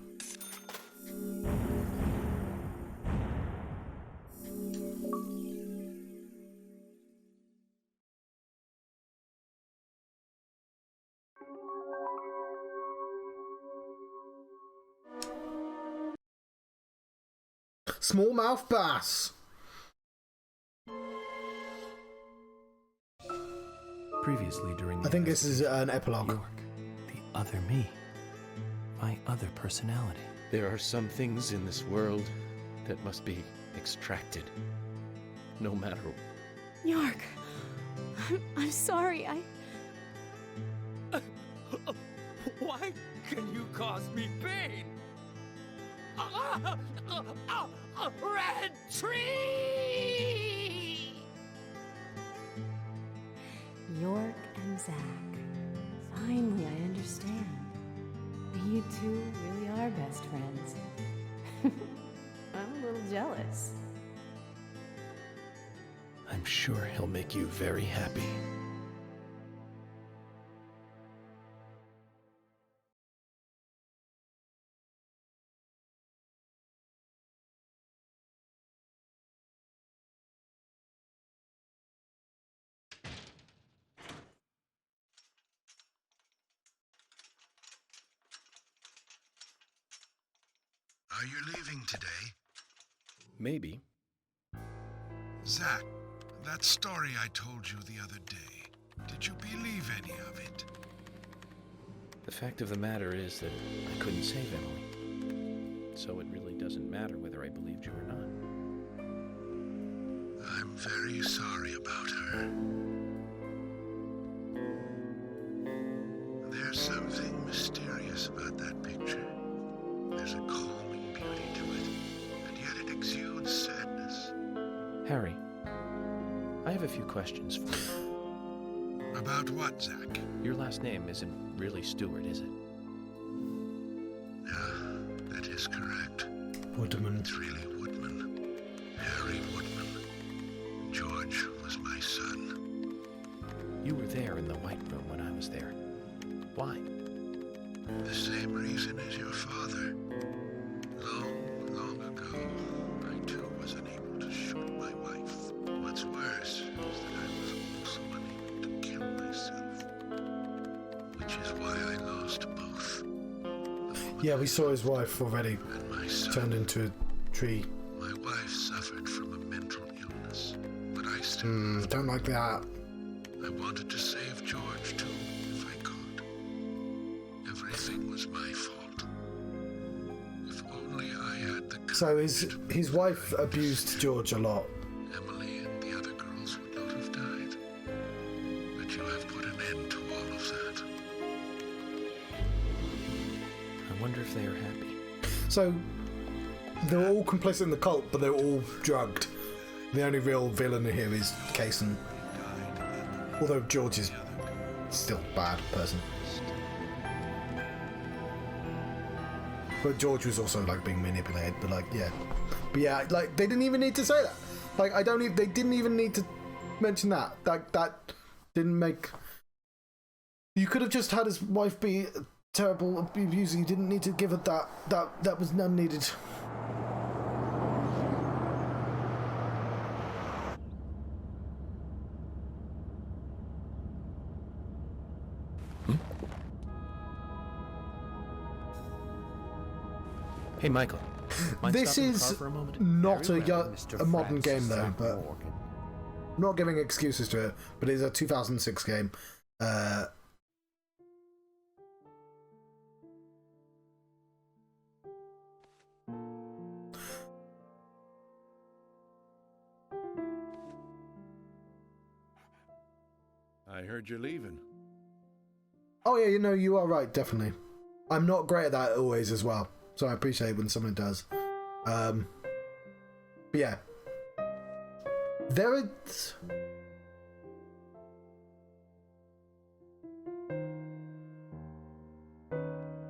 A: Smallmouth bass.
I: Previously during the
A: I think this is an epilogue.
I: York, the other me. My other personality.
C: There are some things in this world that must be extracted. No matter...
K: York, I'm sorry,
G: Why can you cause me pain? A red tree!
K: York and Zack. Finally, I understand. You two really are best friends. jealous.
C: I'm sure he'll make you very happy.
F: Are you leaving today?
C: Maybe.
F: Zack, that story I told you the other day, did you believe any of it?
C: The fact of the matter is that I couldn't save Emily. So it really doesn't matter whether I believed you or not.
F: I'm very sorry about her. There's something mysterious about that picture. There's a calming beauty to it, and yet it exudes sadness.
C: Harry, I have a few questions for you.
F: About what, Zack?
C: Your last name isn't really Stewart, is it?
F: Yeah, that is correct.
A: Woodman.
F: It's really Woodman. Harry Woodman. George was my son.
C: You were there in the White Room when I was there. Why?
F: The same reason as your father. Long, long ago, I too was unable to shoot my wife. What's worse is that I was also unable to kill myself. Which is why I lost both.
A: Yeah, we saw his wife already
F: And my son.
A: turned into a tree.
F: My wife suffered from a mental illness, but I still
A: Don't like that.
F: I wanted to save George too, if I could. Everything was my fault. If only I had the courage.
A: So his wife abused George a lot.
F: Emily and the other girls would not have died. But you have put an end to all of that.
C: I wonder if they are happy.
A: So they're all complicit in the cult, but they're all drugged. The only real villain here is Kaysen. Although George is still a bad person. But George was also like being manipulated, but like, yeah. But yeah, like they didn't even need to say that. Like they didn't even need to mention that. That didn't make. You could have just had his wife be a terrible abuser. You didn't need to give it that. That was none needed.
C: Hey, Michael. Mind
A: This
C: stopping the car
A: is
C: for a moment?
A: not
C: Very well,
A: a modern game though, but I'm not giving excuses to it. But it's a 2006 game.
F: I heard you're leaving.
A: Oh yeah, you are right, definitely. I'm not great at that always as well, so I appreciate when someone does. But yeah, there is.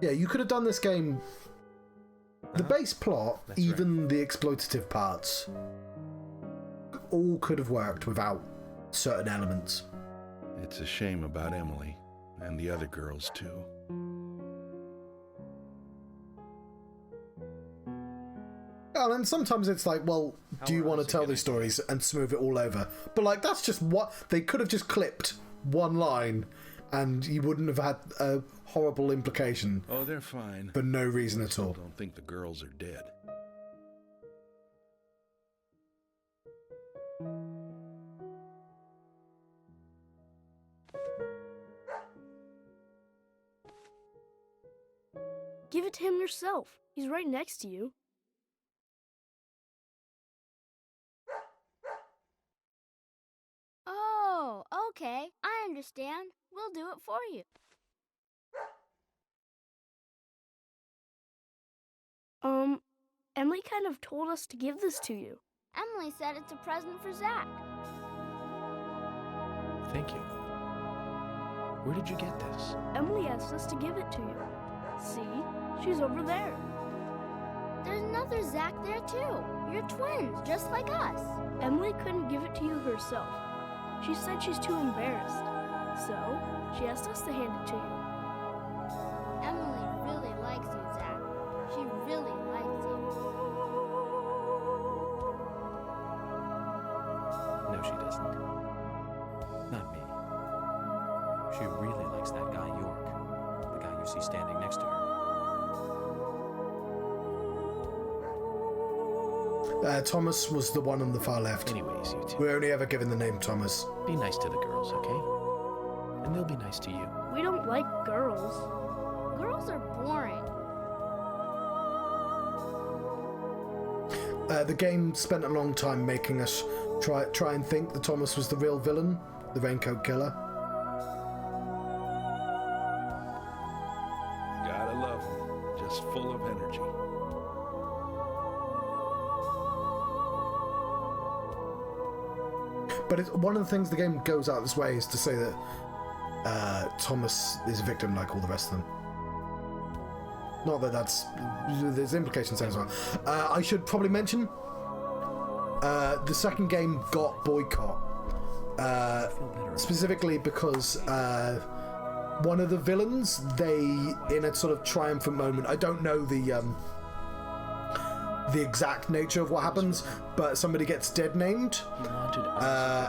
A: Yeah, you could have done this game. The base plot,
C: That's
A: even the exploitative parts, all could have worked without certain elements.
F: It's a shame about Emily, and the other girls too.
A: Oh, and sometimes it's like, well, do you want to tell these stories and smooth it all over? But like, that's just what they could have just clipped one line, and you wouldn't have had a horrible implication.
F: Oh, they're fine.
A: For no reason at
F: I
A: all.
F: don't think the girls are dead.
O: Give it to him yourself. He's right next to you.
B: Oh, okay. I understand. We'll do it for you.
O: Emily kind of told us to give this to you.
B: Emily said it's a present for Zack.
C: Thank you. Where did you get this?
O: Emily asked us to give it to you. See? She's over there.
B: There's another Zach there too. You're twins, just like us.
O: Emily couldn't give it to you herself. She said she's too embarrassed. So, she asked us to hand it to you.
B: Emily really likes you, Zach. She really likes you.
I: No, she doesn't. Not me. She really likes that guy, York. The guy you see standing next to her.
A: Thomas was the one on the far left.
I: Anyways, you two.
A: We're only ever given the name Thomas.
I: Be nice to the girls, okay? And they'll be nice to you.
O: We don't like girls.
B: Girls are boring.
A: The game spent a long time making us try and think that Thomas was the real villain, the Raincoat Killer.
H: Gotta love him. Just full of energy.
A: But one of the things the game goes out of its way is to say that Thomas is a victim like all the rest of them. Not that there's implications there as well. I should probably mention the second game got boycott, specifically because one of the villains, they, in a sort of triumphant moment, I don't know the exact nature of what happens, but somebody gets dead named,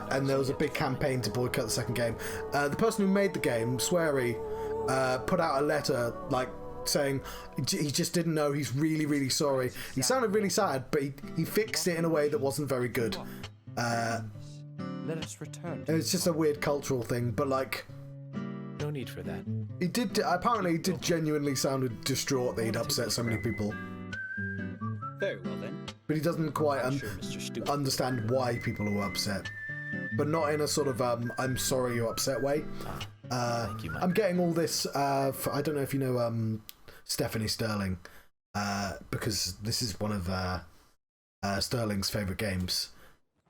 A: and there was a big campaign to boycott the second game. The person who made the game, Swery, put out a letter like saying he just didn't know, he's really, really sorry. He sounded really sad, but he fixed it in a way that wasn't very good.
I: Let us return.
A: It's just a weird cultural thing, but like,
I: no need for that.
A: He did apparently genuinely sounded distraught that he'd upset so many people.
P: Very well then.
A: But he doesn't quite understand why people are upset. But not in a sort of I'm sorry you're upset way.
I: Thank you, Mike.
A: I'm getting all this I don't know if you know Stephanie Sterling, because this is one of Sterling's favourite games.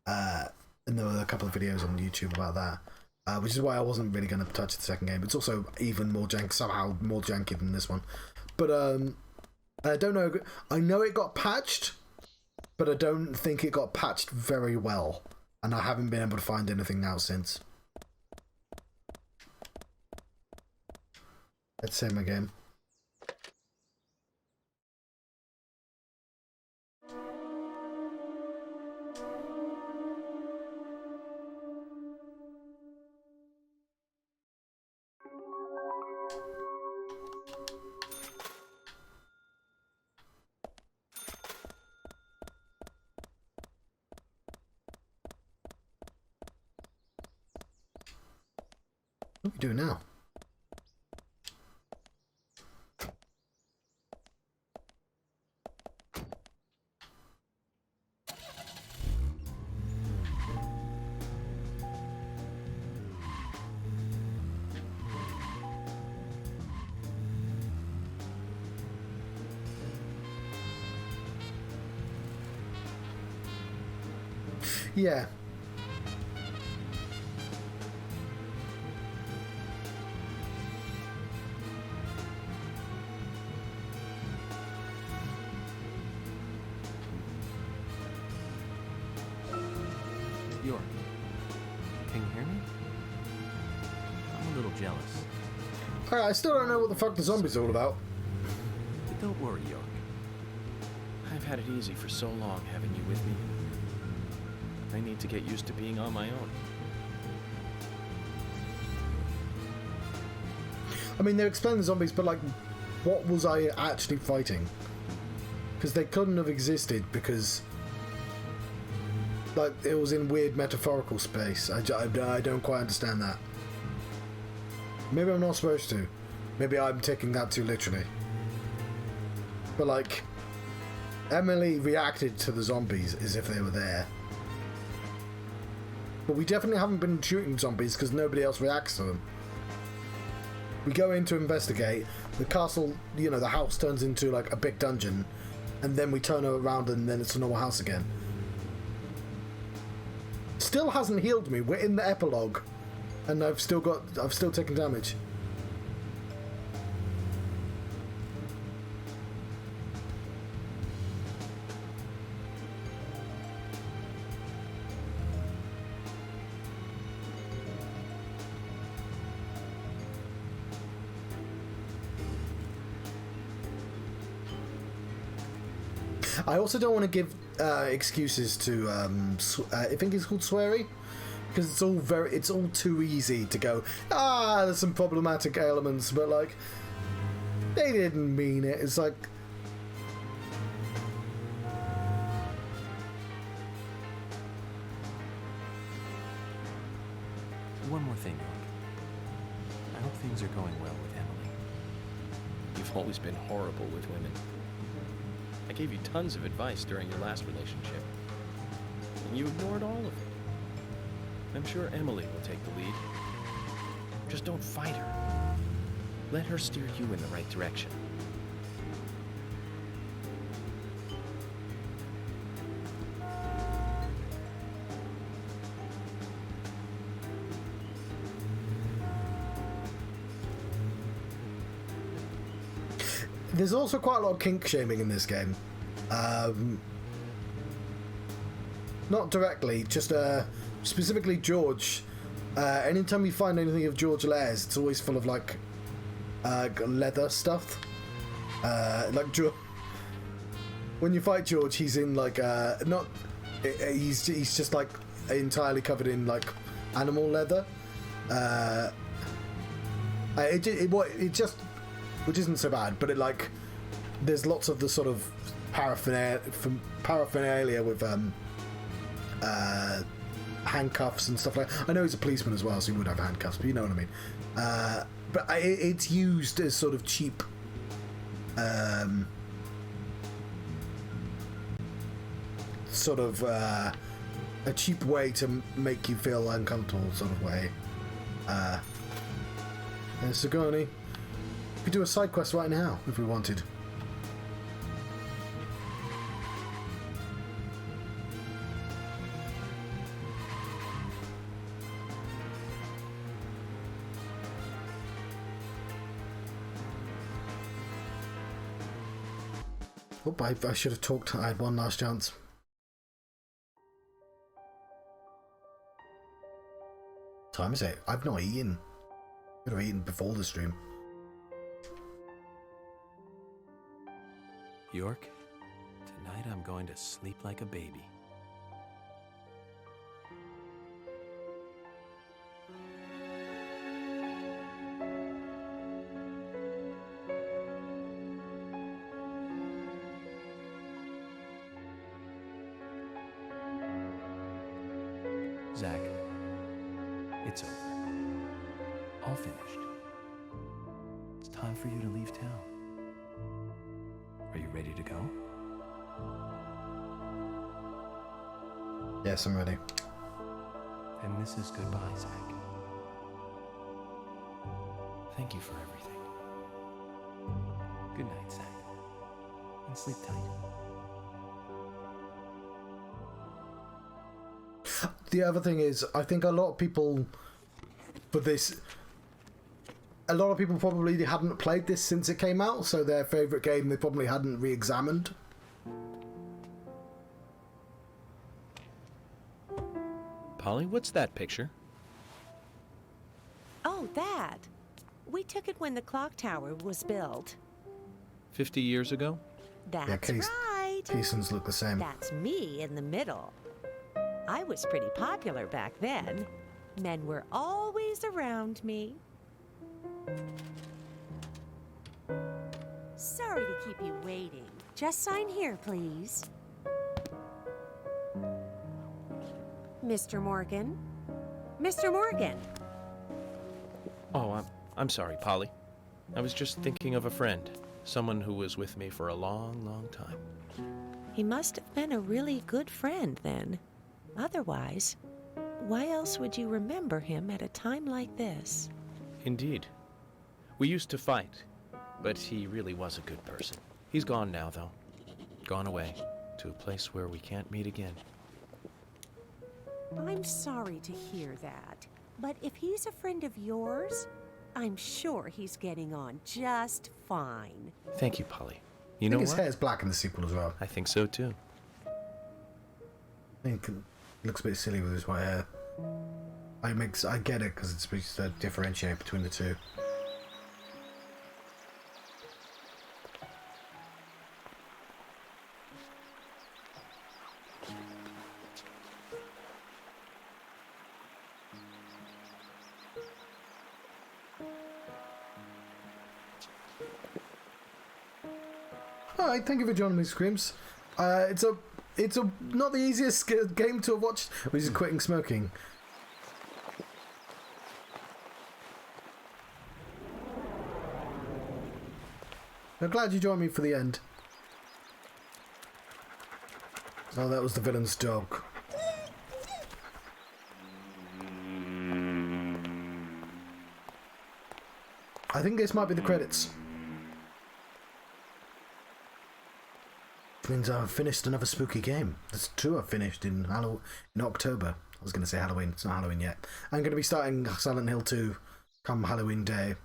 A: And there were a couple of videos on YouTube about that. Which is why I wasn't really going to touch the second game. It's also even more janky, somehow more janky than this one. But I don't know. I know it got patched, but I don't think it got patched very well. And I haven't been able to find anything now since. Let's save my game. What are we doing now? Yeah.
I: York, can you hear me? I'm a little jealous.
A: I still don't know what the fuck the zombie's all about.
I: But don't worry, York. I've had it easy for so long having you with me. I need to get used to being on my own.
A: I mean, they explain the zombies, but like, what was I actually fighting? Because they couldn't have existed because, like, it was in weird metaphorical space. I don't quite understand that. Maybe I'm not supposed to. Maybe I'm taking that too literally. But like, Emily reacted to the zombies as if they were there. But we definitely haven't been shooting zombies because nobody else reacts to them. We go in to investigate. The castle, you know, the house turns into like a big dungeon, and then we turn around and then it's a normal house again. Still hasn't healed me. We're in the epilogue, and I've still taken damage. I also don't want to give excuses to I think it's called Swery, because it's all too easy to go, there's some problematic elements, but like they didn't mean it. It's like,
I: one more thing, York. I hope things are going well with Emily.
C: You've always been horrible with women. I gave you tons of advice during your last relationship, and you ignored all of it. I'm sure Emily will take the lead. Just don't fight her. Let her steer you in the right direction.
A: there's also quite a lot of kink shaming in this game. Not directly, just specifically George. Anytime you find anything of George Lairs, it's always full of like leather stuff. When you fight George, he's in like he's just like entirely covered in like animal leather. Which isn't so bad, but there's lots of the sort of paraphernalia with handcuffs and stuff like that. I know he's a policeman as well, so he would have handcuffs, but you know what I mean. But it's used as sort of cheap a cheap way to make you feel uncomfortable sort of way. And Sigourney, we could do a side quest right now if we wanted. Oh, I should have talked. I had one last chance. What time is it? I've not eaten. I could have eaten before the stream.
I: York, tonight I'm going to sleep like a baby. Zach, it's over. All finished. It's time for you to leave town. Are you ready to go?
A: Yes, I'm ready.
I: And this is goodbye, Zach. Thank you for everything. Good night, Zach. And sleep tight.
A: The other thing is, I think a lot of people probably hadn't played this since it came out, so their favourite game they probably hadn't re-examined.
C: Polly, what's that picture?
Q: Oh, that. We took it when the clock tower was built.
C: 50 years ago?
Q: That's right.
A: Caissons look the same.
Q: That's me in the middle. I was pretty popular back then. Men were always around me. Sorry to keep you waiting. Just sign here, please. Mr. Morgan? Mr. Morgan!
C: Oh, I'm sorry, Polly. I was just thinking of a friend. Someone who was with me for a long, long time.
Q: He must have been a really good friend then. Otherwise, why else would you remember him at a time like this?
C: Indeed. We used to fight, but he really was a good person. He's gone now, though. Gone away to a place where we can't meet again.
Q: I'm sorry to hear that, but if he's a friend of yours, I'm sure he's getting on just fine.
C: Thank you, Polly.
A: I think his hair's black in the sequel as well.
C: I think so, too.
A: I think it looks a bit silly with his white hair. I get it, because it's supposed to differentiate between the two. Alright, thank you for joining me, Screams. It's not the easiest game to have watched. We're just quitting smoking. I'm glad you joined me for the end. Oh, that was the villain's dog. I think this might be the credits. Which means I've finished another spooky game. There's 2 I've finished in October. I was going to say Halloween. It's not Halloween yet. I'm going to be starting Silent Hill 2 come Halloween Day.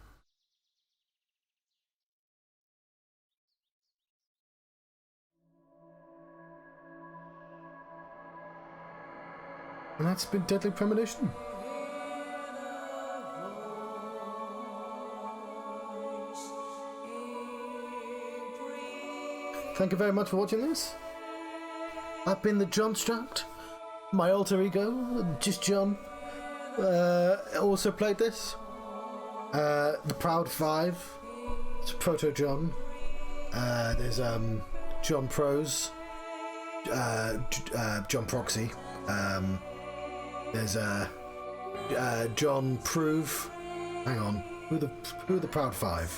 A: And that's been Deadly Premonition. Thank you very much for watching this. I've been the John Struct, my alter ego, just John. Also played this. The Proud Five. It's Proto John. There's John Prose. John Proxy. There's John Prove. Hang on. Who are the Proud Five?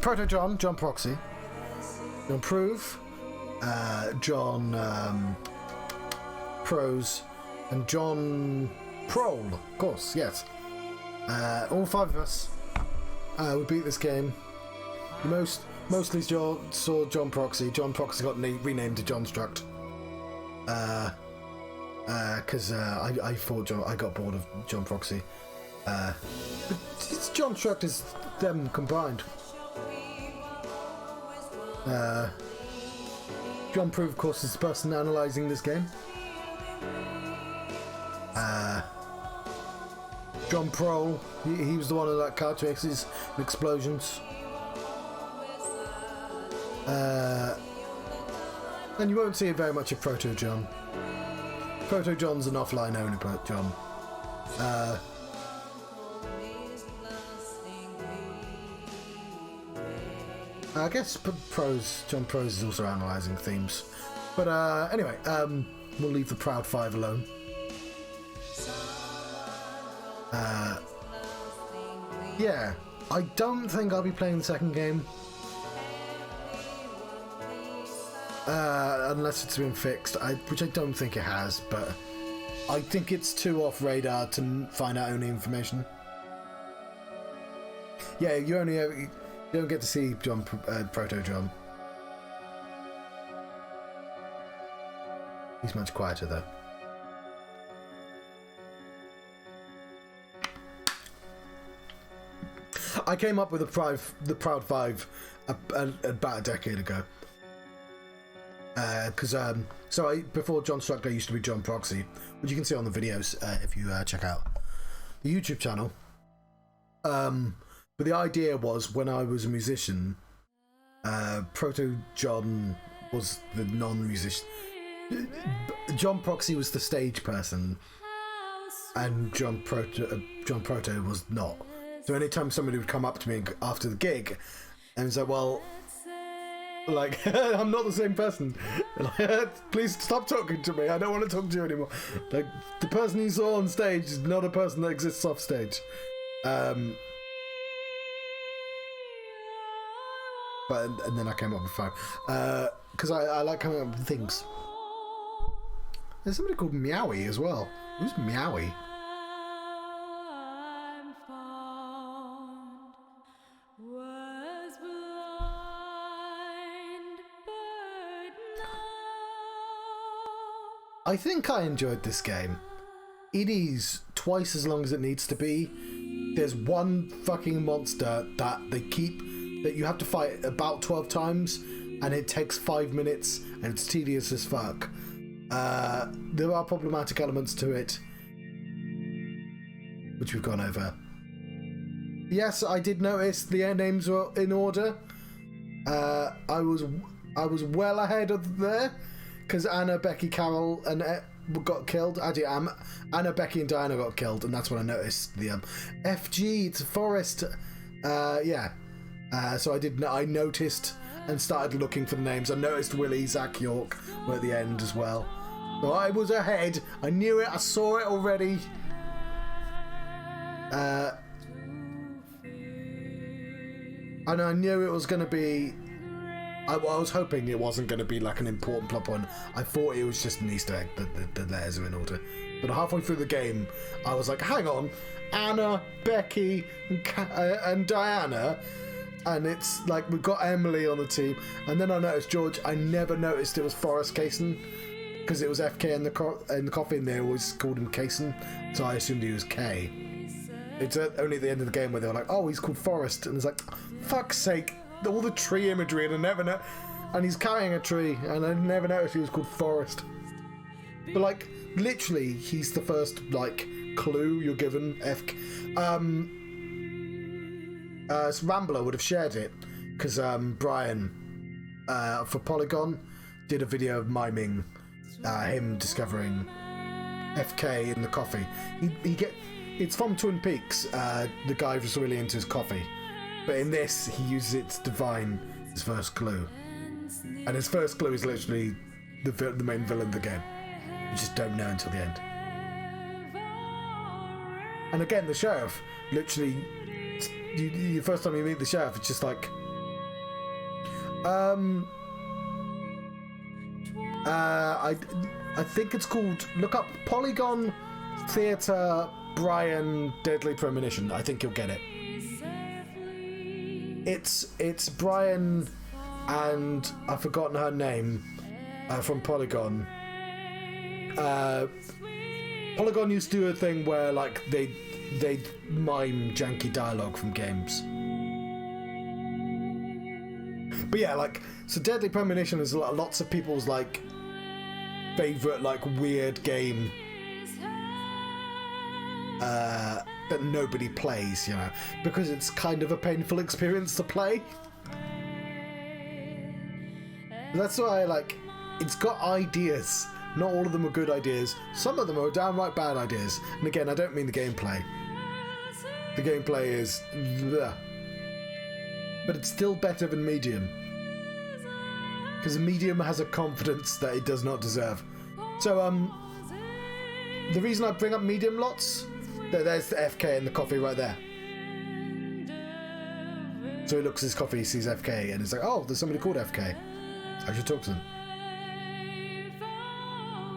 A: Proto John, John Proxy, John Prove, John Prose, and John Prole. Of course, yes. All 5 of us. We beat this game. Mostly saw John Proxy. John Proxy got renamed to John Struct. Because I thought I got bored of John Proxy. It's John Struct is them combined. John Prove, of course, is the person analysing this game. John Prole, he was the one that car chases and explosions. And you won't see very much of Proto John. Proto John's an offline only John. I guess John Prose is also analysing themes. But anyway, we'll leave the Proud Five alone. Yeah, I don't think I'll be playing the second game. Unless it's been fixed, which I don't think it has, but I think it's too off radar to find out any information. Yeah, you don't get to see Proto John. He's much quieter though. I came up with the Proud Five about a decade ago. Before John Struct, I used to be John Proxy, which you can see on the videos if you check out the YouTube channel. But the idea was, when I was a musician, Proto John was the non-musician. John Proxy was the stage person, and John Proto was not. So anytime somebody would come up to me after the gig and say, well, like, I'm not the same person. Please stop talking to me. I don't want to talk to you anymore. Like, the person you saw on stage is not a person that exists off stage. And then I came up with 5. Because I like coming up with things. There's somebody called Meowie as well. Who's Meowie? I think I enjoyed this game. It is twice as long as it needs to be. There's one fucking monster that you have to fight about 12 times, and it takes 5 minutes, and it's tedious as fuck. There are problematic elements to it, which we've gone over. Yes, I did notice the names were in order. I was well ahead of there. Because Anna, Becky, Carol, and got killed. Actually, Anna, Becky, and Diana got killed, and that's when I noticed the FG. It's a forest. Yeah, So I noticed and started looking for the names. I noticed Willie, Zach York were at the end as well. So I was ahead. I knew it. I saw it already. And I knew it was going to be... I was hoping it wasn't going to be like an important plot point. I thought it was just an Easter egg that the letters are in order. But halfway through the game, I was like, hang on. Anna, Becky, and Diana... And it's like we've got Emily on the team, and then I noticed George. I never noticed it was Forrest Kaysen because it was FK in the coffee, and they always called him Kaysen, so I assumed he was K. It's only at the end of the game where they were like, "Oh, he's called Forrest," and it's like, "Fuck's sake!" All the tree imagery, and I never know. And he's carrying a tree, and I never noticed he was called Forrest. But like, literally, he's the first like clue you're given. Rambler would have shared it because Brian for Polygon did a video of miming him discovering FK in the coffee. It's from Twin Peaks. The guy was really into his coffee, but in this he uses it to divine his first clue, and his first clue is literally the main villain of the game. You just don't know until the end. And again, the sheriff literally. The first time you meet the sheriff, it's just like, I think it's called. Look up Polygon Theatre Brian Deadly Premonition. I think you'll get it. It's Brian and I've forgotten her name from Polygon. Polygon used to do a thing where like they mime janky dialogue from games. But yeah, like, so Deadly Premonition is lots of people's like favorite like weird game that nobody plays, you know, because it's kind of a painful experience to play. That's why like it's got ideas. Not all of them are good ideas. Some of them are downright bad ideas. And again, I don't mean the gameplay. The gameplay is... bleh. But it's still better than Medium. Because Medium has a confidence that it does not deserve. So, the reason I bring up Medium lots... There's the FK and the coffee right there. So he looks at his coffee, he sees FK, and he's like, oh, there's somebody called FK. I should talk to them.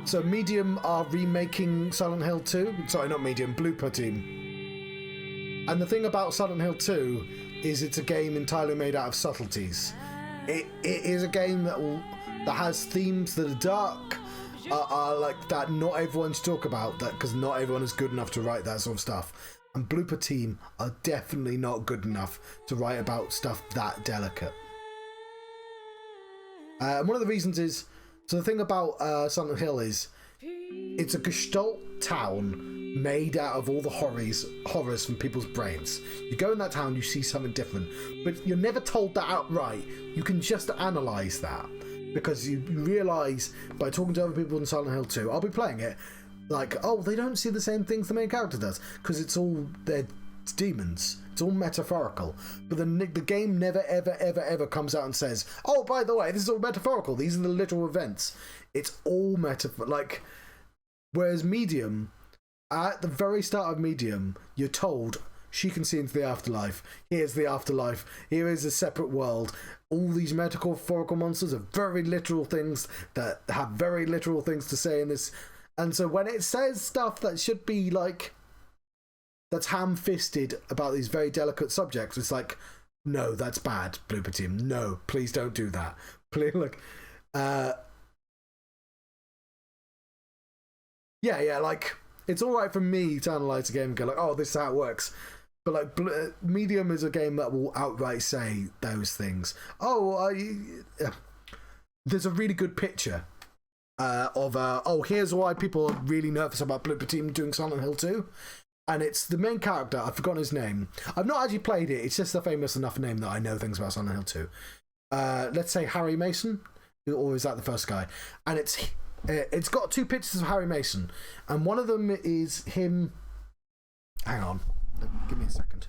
A: So Medium are remaking Silent Hill 2. Sorry, not Medium, Blooper Team. And the thing about Silent Hill 2 is it's a game entirely made out of subtleties. It is a game that has themes that are dark, are like that not everyone should talk about, that because not everyone is good enough to write that sort of stuff. And Blooper Team are definitely not good enough to write about stuff that delicate. And one of the reasons is, so the thing about Silent Hill is it's a Gestalt town made out of all the horrors from people's brains. You go in that town, you see something different, but you're never told that outright. You can just analyse that because you realise by talking to other people in Silent Hill 2, I'll be playing it, like, oh, they don't see the same things the main character does because it's demons. It's all metaphorical. But the game never, ever, ever, ever comes out and says, oh, by the way, this is all metaphorical. These are the literal events. It's all metaphor. Like, whereas Medium, at the very start of Medium, you're told she can see into the afterlife. Here's the afterlife. Here is a separate world. All these metaphorical monsters are very literal things that have very literal things to say in this. And so when it says stuff that should be like, that's ham-fisted about these very delicate subjects, it's like, no, that's bad, Blooper Team. No, please don't do that. Please, like, yeah, like, it's all right for me to analyze a game and go like, oh, this is how it works. But like, Medium is a game that will outright say those things. There's a really good picture of here's why people are really nervous about Blooper Team doing Silent Hill 2. And it's the main character. I've forgotten his name. I've not actually played it. It's just a famous enough name that I know things about Silent Hill 2. Let's say Harry Mason, or is that the first guy? And it's got two pictures of Harry Mason, and one of them is him. Hang on, give me a second.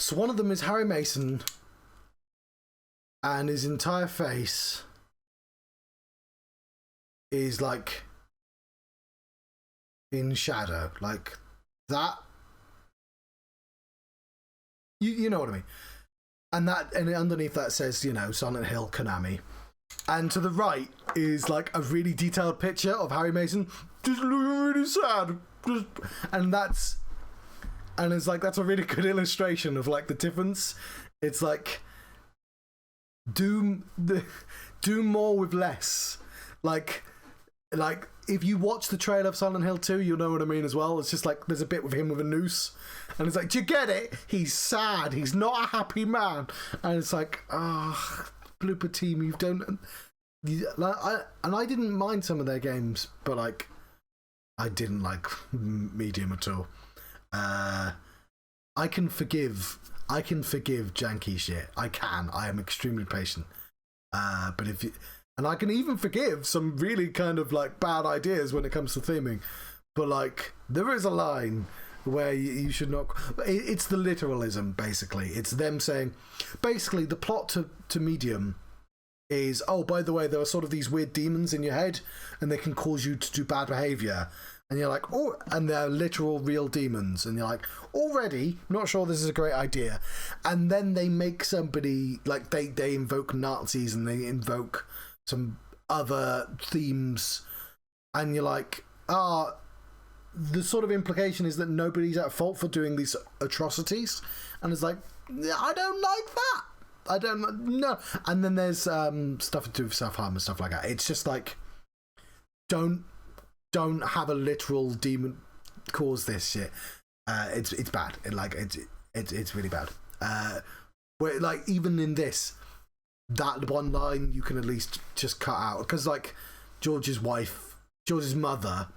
A: So one of them is Harry Mason, and his entire face is like in shadow, like that. You know what I mean? And underneath that says, you know, Silent Hill Konami. And to the right is like a really detailed picture of Harry Mason just looking really sad. And it's like, that's a really good illustration of like the difference. It's like do more with less. Like if you watch the trailer of Silent Hill 2, you'll know what I mean as well. It's just like there's a bit with him with a noose, and it's like, do you get it? He's sad. He's not a happy man, and it's like, blooper team, you don't. I didn't mind some of their games, but like, I didn't like Medium at all. I can forgive janky shit. I am extremely patient. But and I can even forgive some really kind of like bad ideas when it comes to theming. But like, there is a line where you should not. It's the literalism, basically. It's them saying, basically, the plot to Medium is, oh, by the way, there are sort of these weird demons in your head, and they can cause you to do bad behavior. And you're like, oh, and they're literal real demons. And you're like, already, not sure this is a great idea. And then they make somebody, like, they invoke Nazis and they invoke some other themes. And you're like, the sort of implication is that nobody's at fault for doing these atrocities. And it's like, I don't like that. I don't know. And then there's stuff to do with self-harm and stuff like that. It's just like, don't have a literal demon cause this shit. It's bad. It's really bad. Where like, even in this, that one line you can at least just cut out, because like George's mother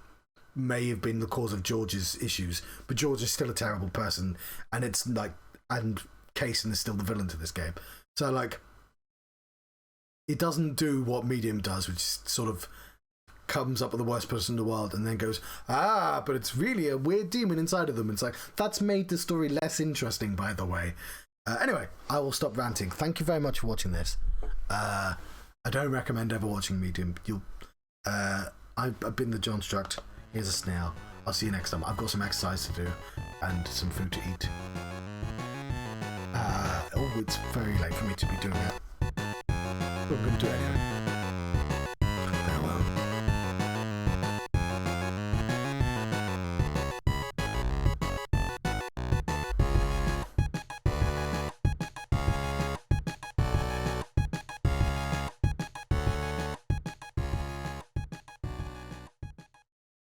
A: may have been the cause of George's issues, but George is still a terrible person, and it's like, and Kaysen is still the villain to this game. So like, it doesn't do what Medium does, which is sort of comes up with the worst person in the world and then goes, but it's really a weird demon inside of them. It's like, that's made the story less interesting, by the way. Anyway, I will stop ranting. Thank you very much for watching this. I don't recommend ever watching Medium. I've been the John Struct. Here's a snail. I'll see you next time. I've got some exercise to do and some food to eat. It's very late for me to be doing it, but I'm going to do it anyway.